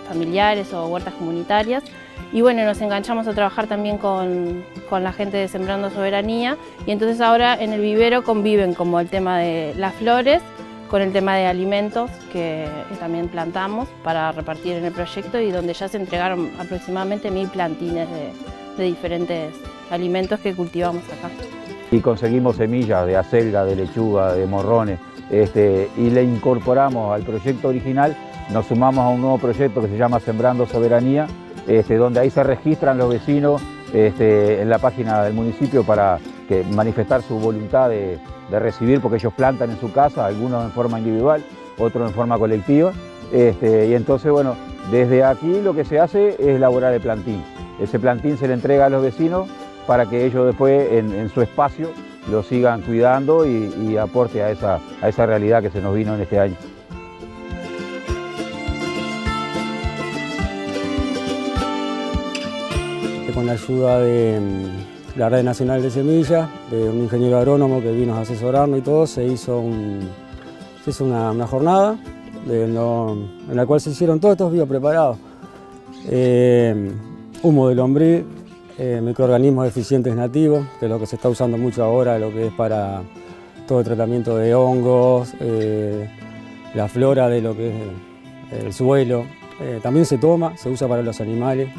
familiares o huertas comunitarias. Y bueno, nos enganchamos a trabajar también con la gente de Sembrando Soberanía, y entonces ahora en el vivero conviven como el tema de las flores con el tema de alimentos que también plantamos para repartir en el proyecto, y donde ya se entregaron aproximadamente 1000 plantines de diferentes alimentos que cultivamos acá. Y conseguimos semillas de acelga, de lechuga, de morrones, y le incorporamos al proyecto original, nos sumamos a un nuevo proyecto que se llama Sembrando Soberanía, donde ahí se registran los vecinos en la página del municipio para manifestar su voluntad de recibir, porque ellos plantan en su casa, algunos en forma individual, otros en forma colectiva. Y entonces, bueno, desde aquí lo que se hace es elaborar el plantín. Ese plantín se le entrega a los vecinos para que ellos después en su espacio lo sigan cuidando y aporte a esa realidad que se nos vino en este año. Con la ayuda de la Red Nacional de Semillas, de un ingeniero agrónomo que vino a asesorarnos y todo, se hizo una jornada en la cual se hicieron todos estos biopreparados. Humo de lombriz, microorganismos eficientes nativos, que es lo que se está usando mucho ahora, lo que es para todo el tratamiento de hongos, la flora de lo que es el suelo. También se toma, se usa para los animales.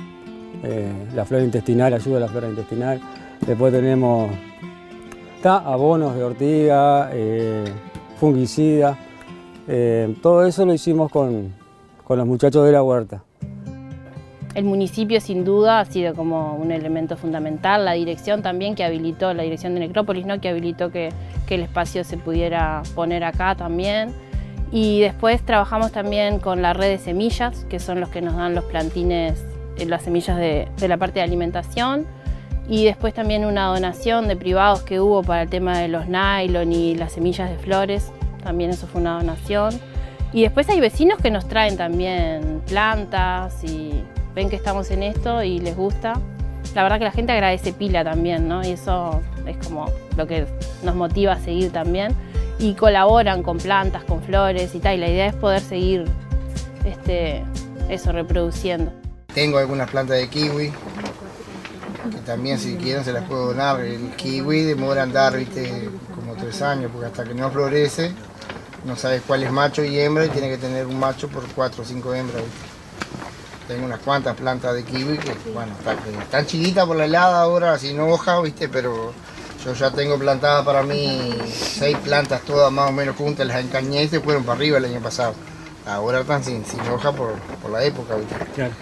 La flora intestinal, ayuda a la flora intestinal. Después tenemos abonos de ortiga, fungicida. Todo eso lo hicimos con los muchachos de la huerta. El municipio sin duda ha sido como un elemento fundamental, la dirección también que habilitó, la dirección de Necrópolis, ¿no? Que habilitó que el espacio se pudiera poner acá también. Y después trabajamos también con la red de semillas, que son los que nos dan los plantines, las semillas de la parte de alimentación, y después también una donación de privados que hubo para el tema de los nylon y las semillas de flores, también eso fue una donación. Y después hay vecinos que nos traen también plantas y ven que estamos en esto y les gusta. La verdad que la gente agradece pila también, ¿no? Y eso es como lo que nos motiva a seguir también. Y colaboran con plantas, con flores y tal, y la idea es poder seguir eso reproduciendo. Tengo algunas plantas de kiwi, que también si quieren se las puedo donar. El kiwi demora en dar, como 3 años, porque hasta que no florece, no sabes cuál es macho y hembra, y tiene que tener un macho por 4 o 5 hembras. Tengo unas cuantas plantas de kiwi que, bueno, están chiquitas por la helada ahora, sin hoja, pero yo ya tengo plantadas para mí 6 plantas todas más o menos juntas, las encañé y se fueron para arriba el año pasado. Ahora están sin hoja por la época, Claro.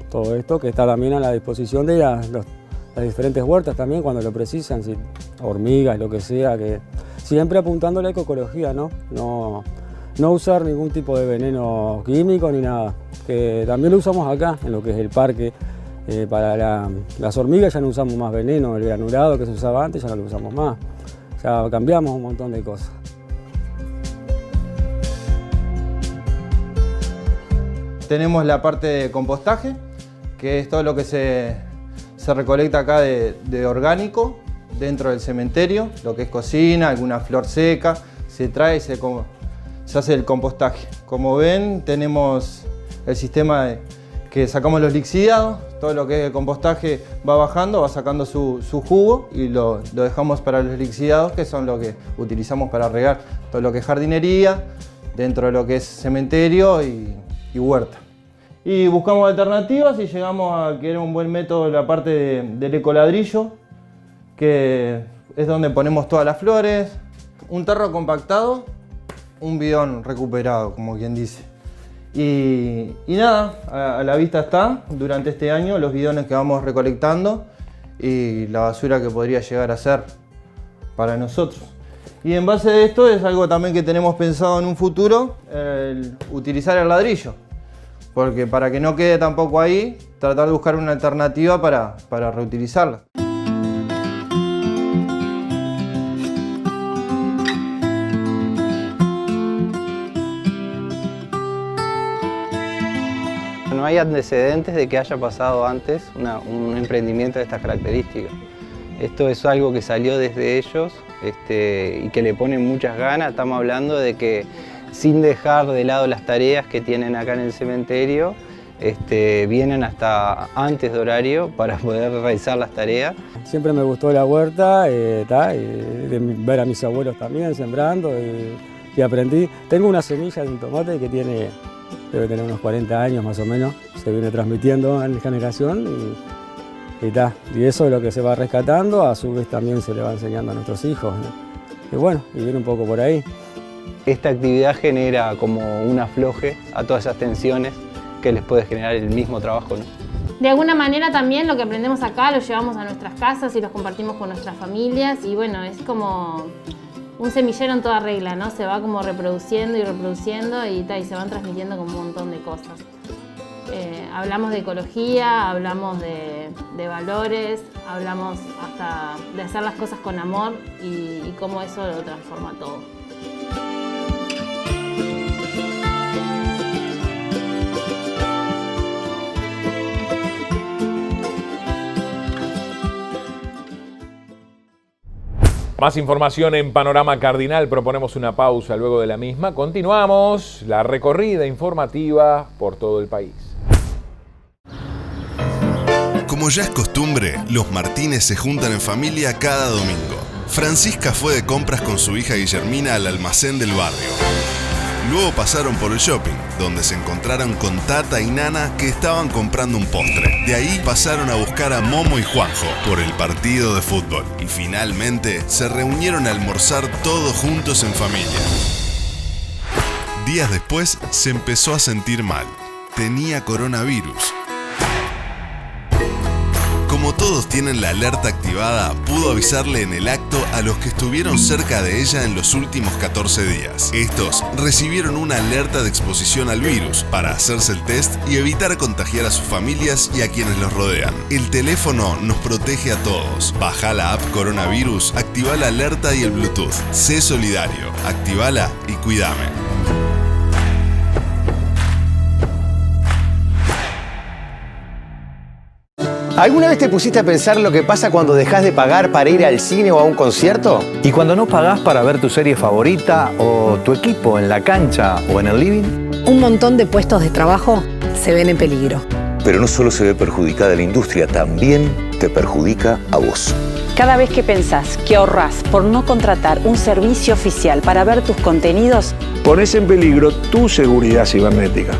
Todo esto que está también a la disposición de las diferentes huertas también cuando lo precisan, si hormigas, lo que sea, que siempre apuntando a la ecoecología, ¿no? No usar ningún tipo de veneno químico ni nada, que también lo usamos acá, en lo que es el parque. Para las hormigas ya no usamos más veneno, el granulado que se usaba antes ya no lo usamos más, ya cambiamos un montón de cosas. Tenemos la parte de compostaje, que es todo lo que se recolecta acá de orgánico dentro del cementerio, lo que es cocina, alguna flor seca, se trae y se hace el compostaje. Como ven, tenemos el sistema que sacamos los lixiviados, todo lo que es el compostaje va bajando, va sacando su jugo y lo dejamos para los lixiviados, que son lo que utilizamos para regar todo lo que es jardinería, dentro de lo que es cementerio y huerta. Y buscamos alternativas y llegamos a que era un buen método la parte del ecoladrillo, que es donde ponemos todas las flores, un tarro compactado, un bidón recuperado, como quien dice. Y nada, a la vista está durante este año los bidones que vamos recolectando y la basura que podría llegar a ser para nosotros. Y en base a esto es algo también que tenemos pensado en un futuro, utilizar el ladrillo. Porque para que no quede tampoco ahí, tratar de buscar una alternativa para reutilizarla. No hay antecedentes de que haya pasado antes un emprendimiento de estas características. Esto es algo que salió desde ellos y que le ponen muchas ganas. Estamos hablando de que sin dejar de lado las tareas que tienen acá en el cementerio, vienen hasta antes de horario para poder realizar las tareas. Siempre me gustó la huerta, de ver a mis abuelos también sembrando y aprendí. Tengo una semilla de un tomate que debe tener unos 40 años más o menos, se viene transmitiendo en generación y eso es lo que se va rescatando, a su vez también se le va enseñando a nuestros hijos, ¿no? Y bueno, y viene un poco por ahí. Esta actividad genera como un afloje a todas esas tensiones que les puede generar el mismo trabajo, ¿no? De alguna manera también lo que aprendemos acá lo llevamos a nuestras casas y los compartimos con nuestras familias y bueno, es como un semillero en toda regla, ¿no? Se va como reproduciendo y reproduciendo y se van transmitiendo como un montón de cosas. Hablamos de ecología, hablamos de valores, hablamos hasta de hacer las cosas con amor y cómo eso lo transforma todo. Más información en Panorama Cardinal, proponemos una pausa luego de la misma. Continuamos la recorrida informativa por todo el país. Como ya es costumbre, los Martínez se juntan en familia cada domingo. Francisca fue de compras con su hija Guillermina al almacén del barrio. Luego pasaron por el shopping, donde se encontraron con Tata y Nana que estaban comprando un postre. De ahí pasaron a buscar a Momo y Juanjo por el partido de fútbol. Y finalmente se reunieron a almorzar todos juntos en familia. Días después se empezó a sentir mal. Tenía coronavirus. Como todos tienen la alerta activada, pudo avisarle en el acto a los que estuvieron cerca de ella en los últimos 14 días. Estos recibieron una alerta de exposición al virus para hacerse el test y evitar contagiar a sus familias y a quienes los rodean. El teléfono nos protege a todos. Baja la app Coronavirus, activa la alerta y el Bluetooth. Sé solidario, activala y cuídame. ¿Alguna vez te pusiste a pensar lo que pasa cuando dejas de pagar para ir al cine o a un concierto? ¿Y cuando no pagás para ver tu serie favorita o tu equipo en la cancha o en el living? Un montón de puestos de trabajo se ven en peligro. Pero no solo se ve perjudicada la industria, también te perjudica a vos. Cada vez que pensás que ahorrás por no contratar un servicio oficial para ver tus contenidos, Pones en peligro tu seguridad cibernética.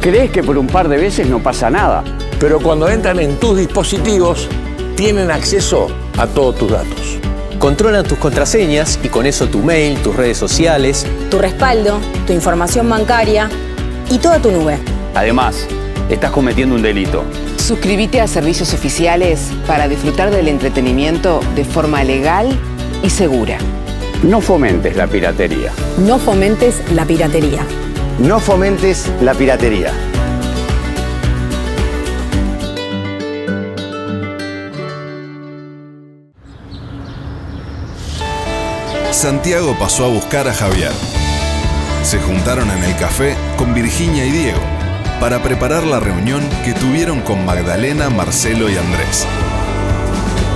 Crees que por un par de veces no pasa nada. Pero cuando entran en tus dispositivos, tienen acceso a todos tus datos. Controlan tus contraseñas y con eso tu mail, tus redes sociales, tu respaldo, tu información bancaria y toda tu nube. Además, estás cometiendo un delito. Suscríbete a servicios oficiales para disfrutar del entretenimiento de forma legal y segura. No fomentes la piratería. No fomentes la piratería. No fomentes la piratería. Santiago pasó a buscar a Javier. Se juntaron en el café con Virginia y Diego para preparar la reunión que tuvieron con Magdalena, Marcelo y Andrés.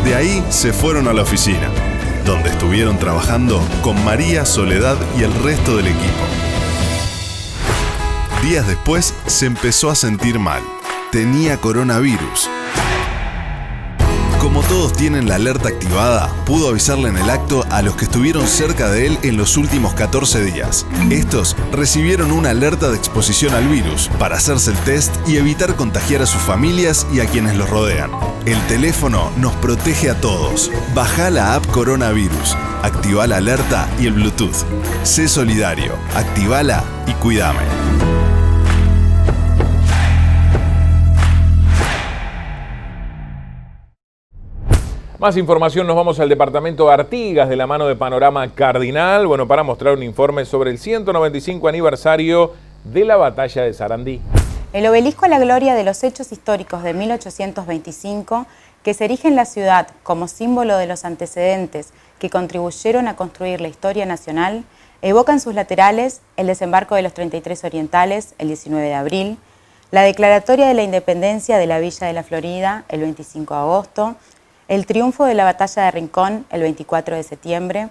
De ahí se fueron a la oficina, donde estuvieron trabajando con María, Soledad y el resto del equipo. Días después se empezó a sentir mal. tenía coronavirus. Como todos tienen la alerta activada, pudo avisarle en el acto a los que estuvieron cerca de él en los últimos 14 días. Estos recibieron una alerta de exposición al virus para hacerse el test y evitar contagiar a sus familias y a quienes los rodean. El teléfono nos protege a todos. Bajá la app Coronavirus, activá la alerta y el Bluetooth. Sé solidario, activala y cuídame. Más información, nos vamos al departamento de Artigas de la mano de Panorama Cardinal, para mostrar un informe sobre el 195 aniversario de la batalla de Sarandí. El obelisco a la gloria de los hechos históricos de 1825, que se erige en la ciudad como símbolo de los antecedentes que contribuyeron a construir la historia nacional, evoca en sus laterales el desembarco de los 33 orientales el 19 de abril, la declaratoria de la independencia de la Villa de la Florida el 25 de agosto, el triunfo de la batalla de Rincón el 24 de septiembre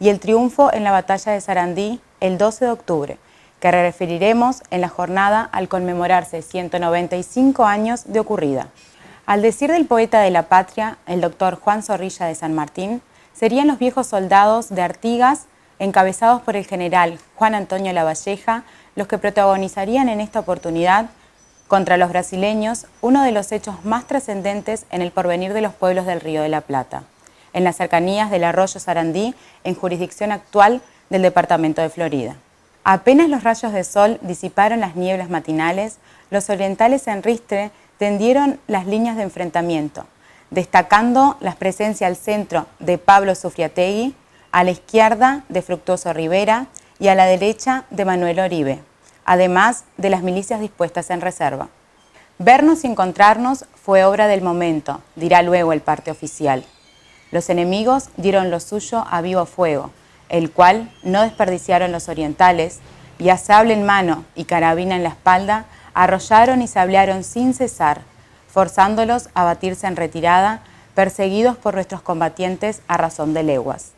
y el triunfo en la batalla de Sarandí el 12 de octubre, que referiremos en la jornada al conmemorarse 195 años de ocurrida. Al decir del poeta de la patria, el doctor Juan Zorrilla de San Martín, serían los viejos soldados de Artigas, encabezados por el general Juan Antonio Lavalleja, los que protagonizarían en esta oportunidad contra los brasileños uno de los hechos más trascendentes en el porvenir de los pueblos del Río de la Plata, en las cercanías del arroyo Sarandí, en jurisdicción actual del departamento de Florida. Apenas los rayos de sol disiparon las nieblas matinales, los orientales en ristre tendieron las líneas de enfrentamiento, destacando la presencia al centro de Pablo Sufriategui, a la izquierda de Fructuoso Rivera y a la derecha de Manuel Oribe, además de las milicias dispuestas en reserva. Vernos y encontrarnos fue obra del momento, dirá luego el parte oficial. Los enemigos dieron lo suyo a vivo fuego, el cual no desperdiciaron los orientales, y a sable en mano y carabina en la espalda, arrollaron y sablearon sin cesar, forzándolos a batirse en retirada, perseguidos por nuestros combatientes a razón de leguas.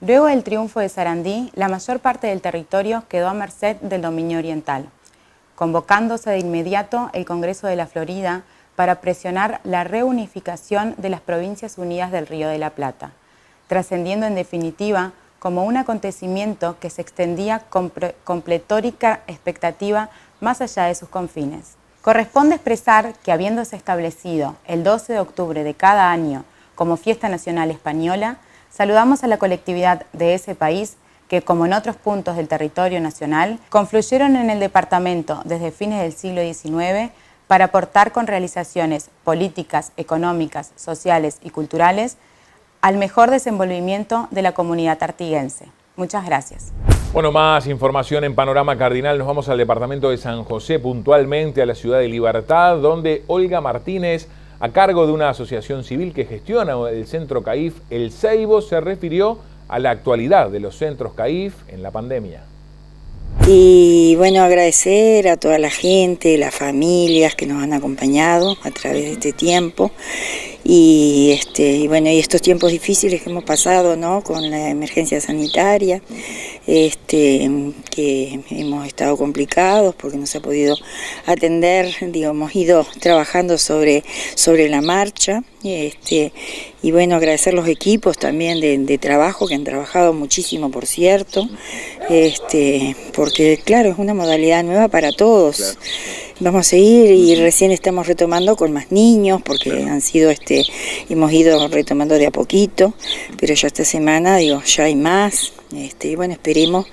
Luego del triunfo de Sarandí, la mayor parte del territorio quedó a merced del dominio oriental, convocándose de inmediato el Congreso de la Florida para presionar la reunificación de las Provincias Unidas del Río de la Plata, trascendiendo en definitiva como un acontecimiento que se extendía con pletórica expectativa más allá de sus confines. Corresponde expresar que, habiéndose establecido el 12 de octubre de cada año como fiesta nacional española, saludamos a la colectividad de ese país que, como en otros puntos del territorio nacional, confluyeron en el departamento desde fines del siglo XIX para aportar con realizaciones políticas, económicas, sociales y culturales al mejor desenvolvimiento de la comunidad artiguense. Muchas gracias. Más información en Panorama Cardinal. Nos vamos al departamento de San José, puntualmente a la ciudad de Libertad, donde Olga Martínez, a cargo de una asociación civil que gestiona el centro CAIF El Ceibo, se refirió a la actualidad de los centros CAIF en la pandemia. Y agradecer a toda la gente, las familias que nos han acompañado a través de este tiempo y estos tiempos difíciles que hemos pasado, ¿no?, con la emergencia sanitaria, que hemos estado complicados porque no se ha podido atender, hemos ido trabajando sobre la marcha, agradecer los equipos también de trabajo que han trabajado muchísimo, por cierto, porque claro, es una modalidad nueva para todos. Vamos a seguir y recién estamos retomando con más niños porque hemos ido retomando de a poquito, pero ya esta semana ya hay más. Esperemos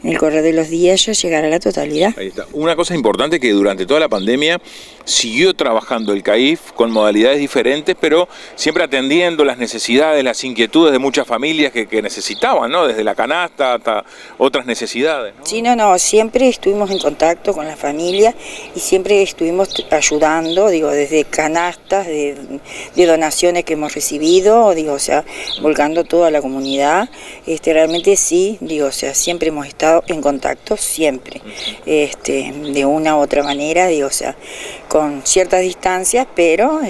en el correr de los días ya llegar a la totalidad. Ahí está. Una cosa importante que durante toda la pandemia siguió trabajando el CAIF con modalidades diferentes, pero siempre atendiendo las necesidades, las inquietudes de muchas familias que necesitaban, ¿no? Desde la canasta hasta otras necesidades, ¿no? Sí, siempre estuvimos en contacto con la familia y siempre estuvimos ayudando, desde canastas, de donaciones que hemos recibido, volcando toda la comunidad. Realmente sí, siempre hemos estado en contacto, siempre, de una u otra manera, con ciertas distancias, pero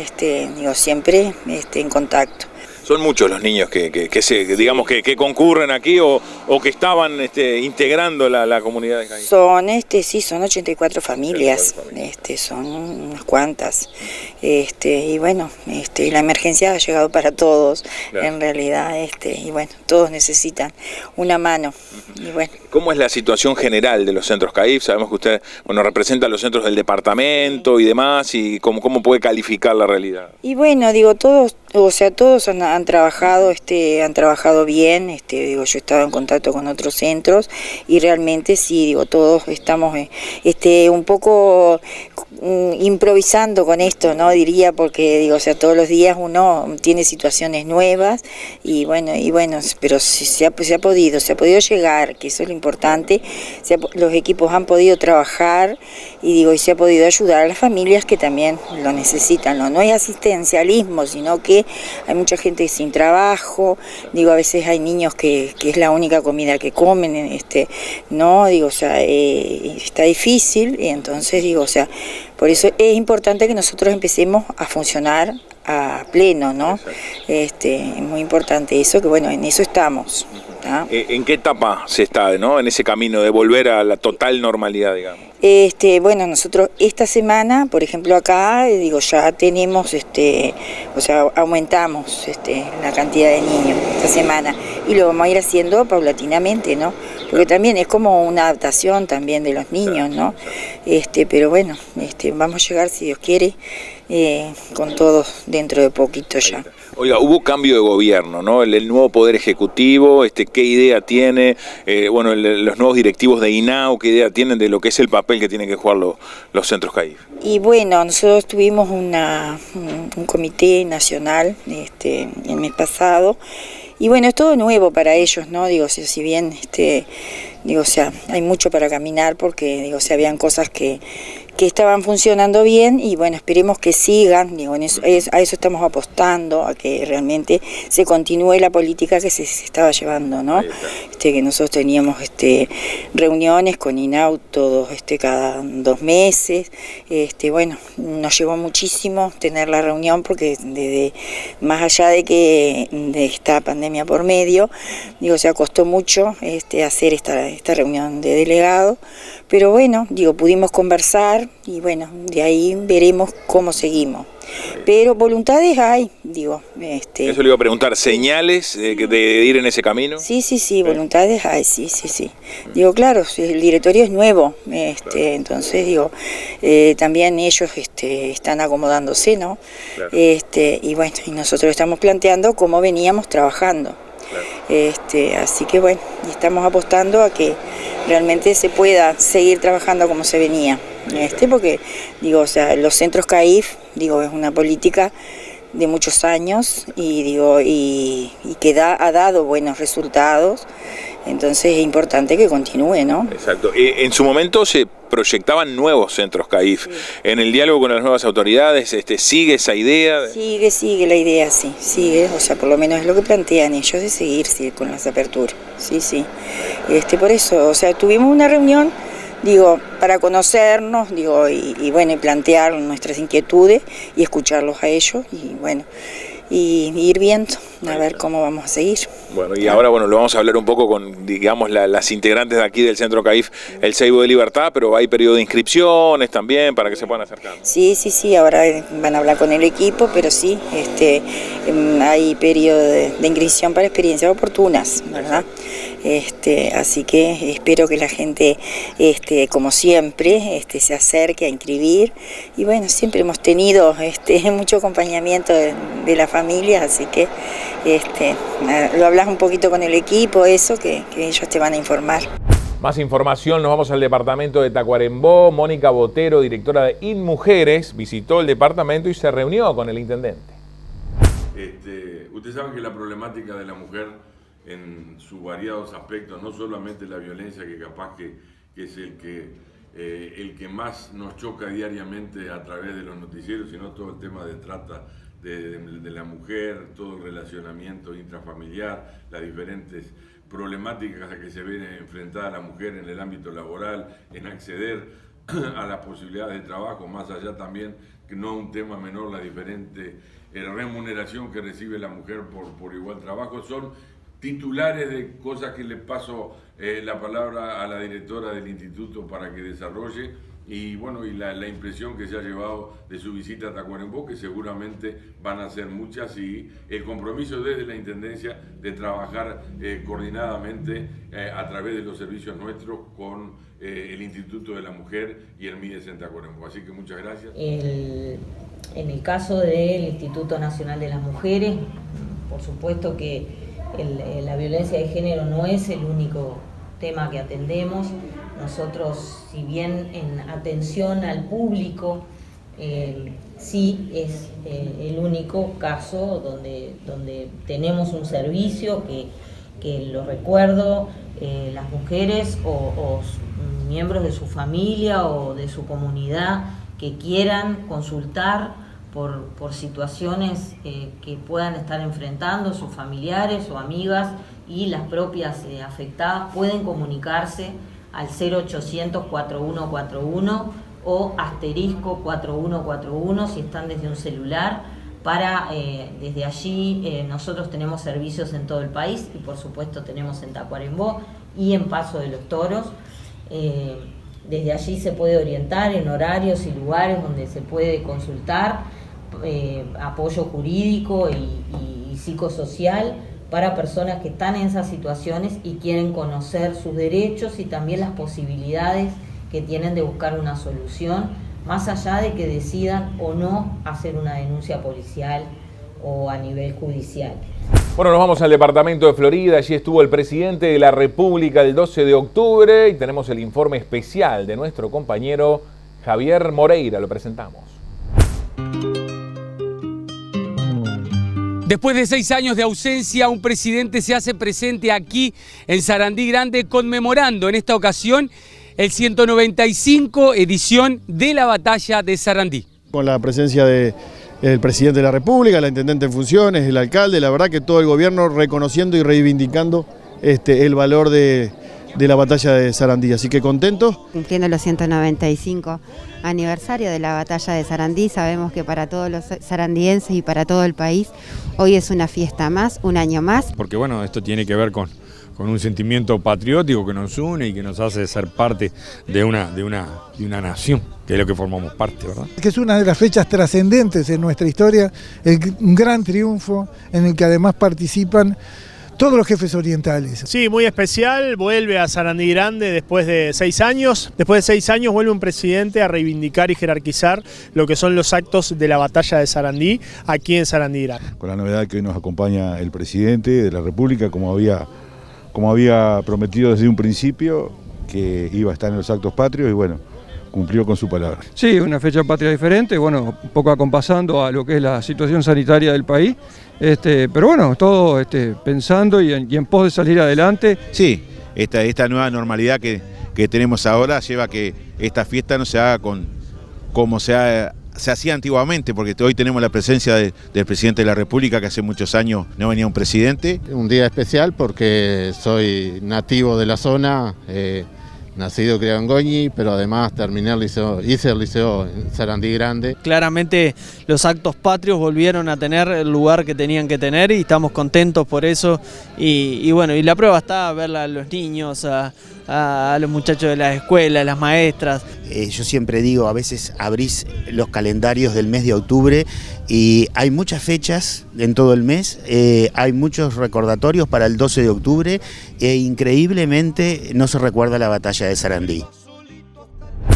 siempre en contacto. Son muchos los niños que concurren aquí o que estaban integrando la comunidad de CAIF. Son 84 familias, son unas cuantas. Y bueno, y la emergencia ha llegado para todos, claro. En realidad, y bueno, todos necesitan una mano. Y bueno. ¿Cómo es la situación general de los centros CAIF? Sabemos que usted representa los centros del departamento y demás, y cómo puede calificar la realidad. Y bueno, todos han trabajado, han trabajado bien. Yo he estado en contacto con otros centros y realmente sí, todos estamos un poco improvisando con esto, ¿no? Diría, porque todos los días uno tiene situaciones nuevas y bueno, pero se ha podido llegar, que eso es lo importante. Los equipos han podido trabajar y se ha podido ayudar a las familias que también lo necesitan, ¿no? No es asistencialismo, sino que hay mucha gente sin trabajo, a veces hay niños que es la única comida que comen, no, está difícil, y entonces por eso es importante que nosotros empecemos a funcionar a pleno, ¿no? Es muy importante eso, que bueno, en eso estamos. ¿En qué etapa se está, ¿no? En ese camino de volver a la total normalidad, digamos? Bueno, nosotros esta semana, por ejemplo acá, ya tenemos, aumentamos la cantidad de niños esta semana y lo vamos a ir haciendo paulatinamente, ¿no? Porque también es como una adaptación también de los niños, ¿no? Pero bueno, vamos a llegar, si Dios quiere, con todos dentro de poquito ya. Oiga, hubo cambio de gobierno, ¿no? El nuevo Poder Ejecutivo, ¿qué idea tiene? Los nuevos directivos de INAU, ¿qué idea tienen de lo que es el papel que tienen que jugar los centros CAIF? Y bueno, nosotros tuvimos un comité nacional el mes pasado, y bueno, es todo nuevo para ellos, ¿no? Si bien hay mucho para caminar, porque habían cosas que estaban funcionando bien y bueno, esperemos que sigan, a eso estamos apostando, a que realmente se continúe la política que se estaba llevando, ¿no? Que nosotros teníamos reuniones con INAU todos cada 2 meses, bueno, nos llevó muchísimo tener la reunión porque más allá de esta pandemia por medio, costó mucho hacer esta reunión de delegados, pero bueno, pudimos conversar y bueno, de ahí veremos cómo seguimos. Pero voluntades hay, Eso le iba a preguntar, ¿señales de ir en ese camino? Sí, voluntades hay, sí. Claro, el directorio es nuevo, entonces también ellos están acomodándose, ¿no? Claro. Y bueno, y nosotros estamos planteando cómo veníamos trabajando. Claro. Así que bueno, estamos apostando a que realmente se pueda seguir trabajando como se venía, porque los centros CAIF, es una política de muchos años y que ha dado buenos resultados, entonces es importante que continúe, ¿no? Exacto. En su momento se proyectaban nuevos centros CAIF. Sí. En el diálogo con las nuevas autoridades, ¿sigue esa idea? Sigue la idea, sí, sigue, por lo menos es lo que plantean ellos, de seguir con las aperturas, sí. Por eso, tuvimos una reunión, para conocernos, y bueno, y plantear nuestras inquietudes y escucharlos a ellos, y bueno, y ir viendo a ver cómo vamos a seguir. Bueno, y ahora lo vamos a hablar un poco con, las integrantes de aquí del Centro CAIF, el Seibo de Libertad, pero hay periodo de inscripciones también para que se puedan acercar. Sí, ahora van a hablar con el equipo, pero sí, hay periodo de inscripción para experiencias oportunas, ¿verdad? Así que espero que la gente, como siempre, se acerque a inscribir, y bueno, siempre hemos tenido mucho acompañamiento de la familia, así que lo hablas un poquito con el equipo, eso que ellos te van a informar. Más información, nos vamos al departamento de Tacuarembó. Mónica Botero, directora de InMujeres, visitó el departamento y se reunió con el intendente. Usted sabe que la problemática de la mujer en sus variados aspectos, no solamente la violencia, que capaz que es el que más nos choca diariamente a través de los noticieros, sino todo el tema de trata de la mujer, todo el relacionamiento intrafamiliar, las diferentes problemáticas a que se ven enfrentada la mujer en el ámbito laboral, en acceder a las posibilidades de trabajo, más allá también, que no un tema menor, las diferentes remuneración que recibe la mujer por igual trabajo. Son titulares de cosas que le paso la palabra a la directora del instituto para que desarrolle. Y bueno, y la impresión que se ha llevado de su visita a Tacuarembó, que seguramente van a ser muchas, y el compromiso desde la Intendencia de trabajar coordinadamente a través de los servicios nuestros con el Instituto de la Mujer y el MIDES en Tacuarembó. Así que muchas gracias. En el caso del Instituto Nacional de las Mujeres, por supuesto que la violencia de género no es el único tema que atendemos. Nosotros, si bien en atención al público, sí es el único caso donde tenemos un servicio que lo recuerdo, las mujeres o miembros de su familia o de su comunidad que quieran consultar por situaciones que puedan estar enfrentando sus familiares o amigas, y las propias afectadas pueden comunicarse al 0800 4141 o asterisco 4141 si están desde un celular. Desde allí nosotros tenemos servicios en todo el país y por supuesto tenemos en Tacuarembó y en Paso de los Toros. Desde allí se puede orientar en horarios y lugares donde se puede consultar apoyo jurídico y psicosocial para personas que están en esas situaciones y quieren conocer sus derechos y también las posibilidades que tienen de buscar una solución, más allá de que decidan o no hacer una denuncia policial o a nivel judicial. Bueno, nos vamos al departamento de Florida. Allí estuvo el presidente de la República el 12 de octubre y tenemos el informe especial de nuestro compañero Javier Moreira. Lo presentamos. Después de 6 años de ausencia, un presidente se hace presente aquí en Sarandí Grande conmemorando en esta ocasión el 195 edición de la Batalla de Sarandí. Con la presencia del presidente de la República, la intendente en funciones, el alcalde, la verdad que todo el gobierno reconociendo y reivindicando el valor de la Batalla de Sarandí, así que contentos. Cumpliendo los 195 aniversario de la Batalla de Sarandí, sabemos que para todos los sarandienses y para todo el país hoy es una fiesta más, un año más. Porque bueno, esto tiene que ver con un sentimiento patriótico que nos une y que nos hace ser parte de una nación, que es lo que formamos parte, ¿verdad? Que es una de las fechas trascendentes en nuestra historia, un gran triunfo en el que además participan todos los jefes orientales. Sí, muy especial, vuelve a Sarandí Grande después de 6 años. Después de 6 años vuelve un presidente a reivindicar y jerarquizar lo que son los actos de la Batalla de Sarandí aquí en Sarandí Grande. Con la novedad que hoy nos acompaña el presidente de la República, como había prometido desde un principio, que iba a estar en los actos patrios y bueno, cumplió con su palabra. Sí, una fecha patria diferente, bueno, un poco acompasando a lo que es la situación sanitaria del país, pero bueno, todo pensando y en pos de salir adelante. Sí, esta nueva normalidad que tenemos ahora lleva a que esta fiesta no se haga como se hacía antiguamente, porque hoy tenemos la presencia del presidente de la República, que hace muchos años no venía un presidente. Un día especial porque soy nativo de la zona, nacido y criado en Goñi, pero además hice el liceo en Sarandí Grande. Claramente los actos patrios volvieron a tener el lugar que tenían que tener y estamos contentos por eso. Y bueno, y la prueba está, ver a los niños, a los muchachos de las escuelas, las maestras. Yo siempre digo, a veces abrís los calendarios del mes de octubre y hay muchas fechas en todo el mes, hay muchos recordatorios para el 12 de octubre e increíblemente no se recuerda la Batalla de Sarandí.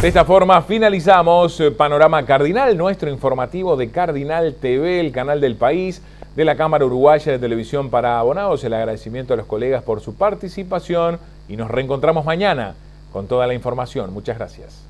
De esta forma finalizamos Panorama Cardinal, nuestro informativo de Cardinal TV, el canal del país, de la Cámara Uruguaya de Televisión para Abonados. El agradecimiento a los colegas por su participación y nos reencontramos mañana con toda la información. Muchas gracias.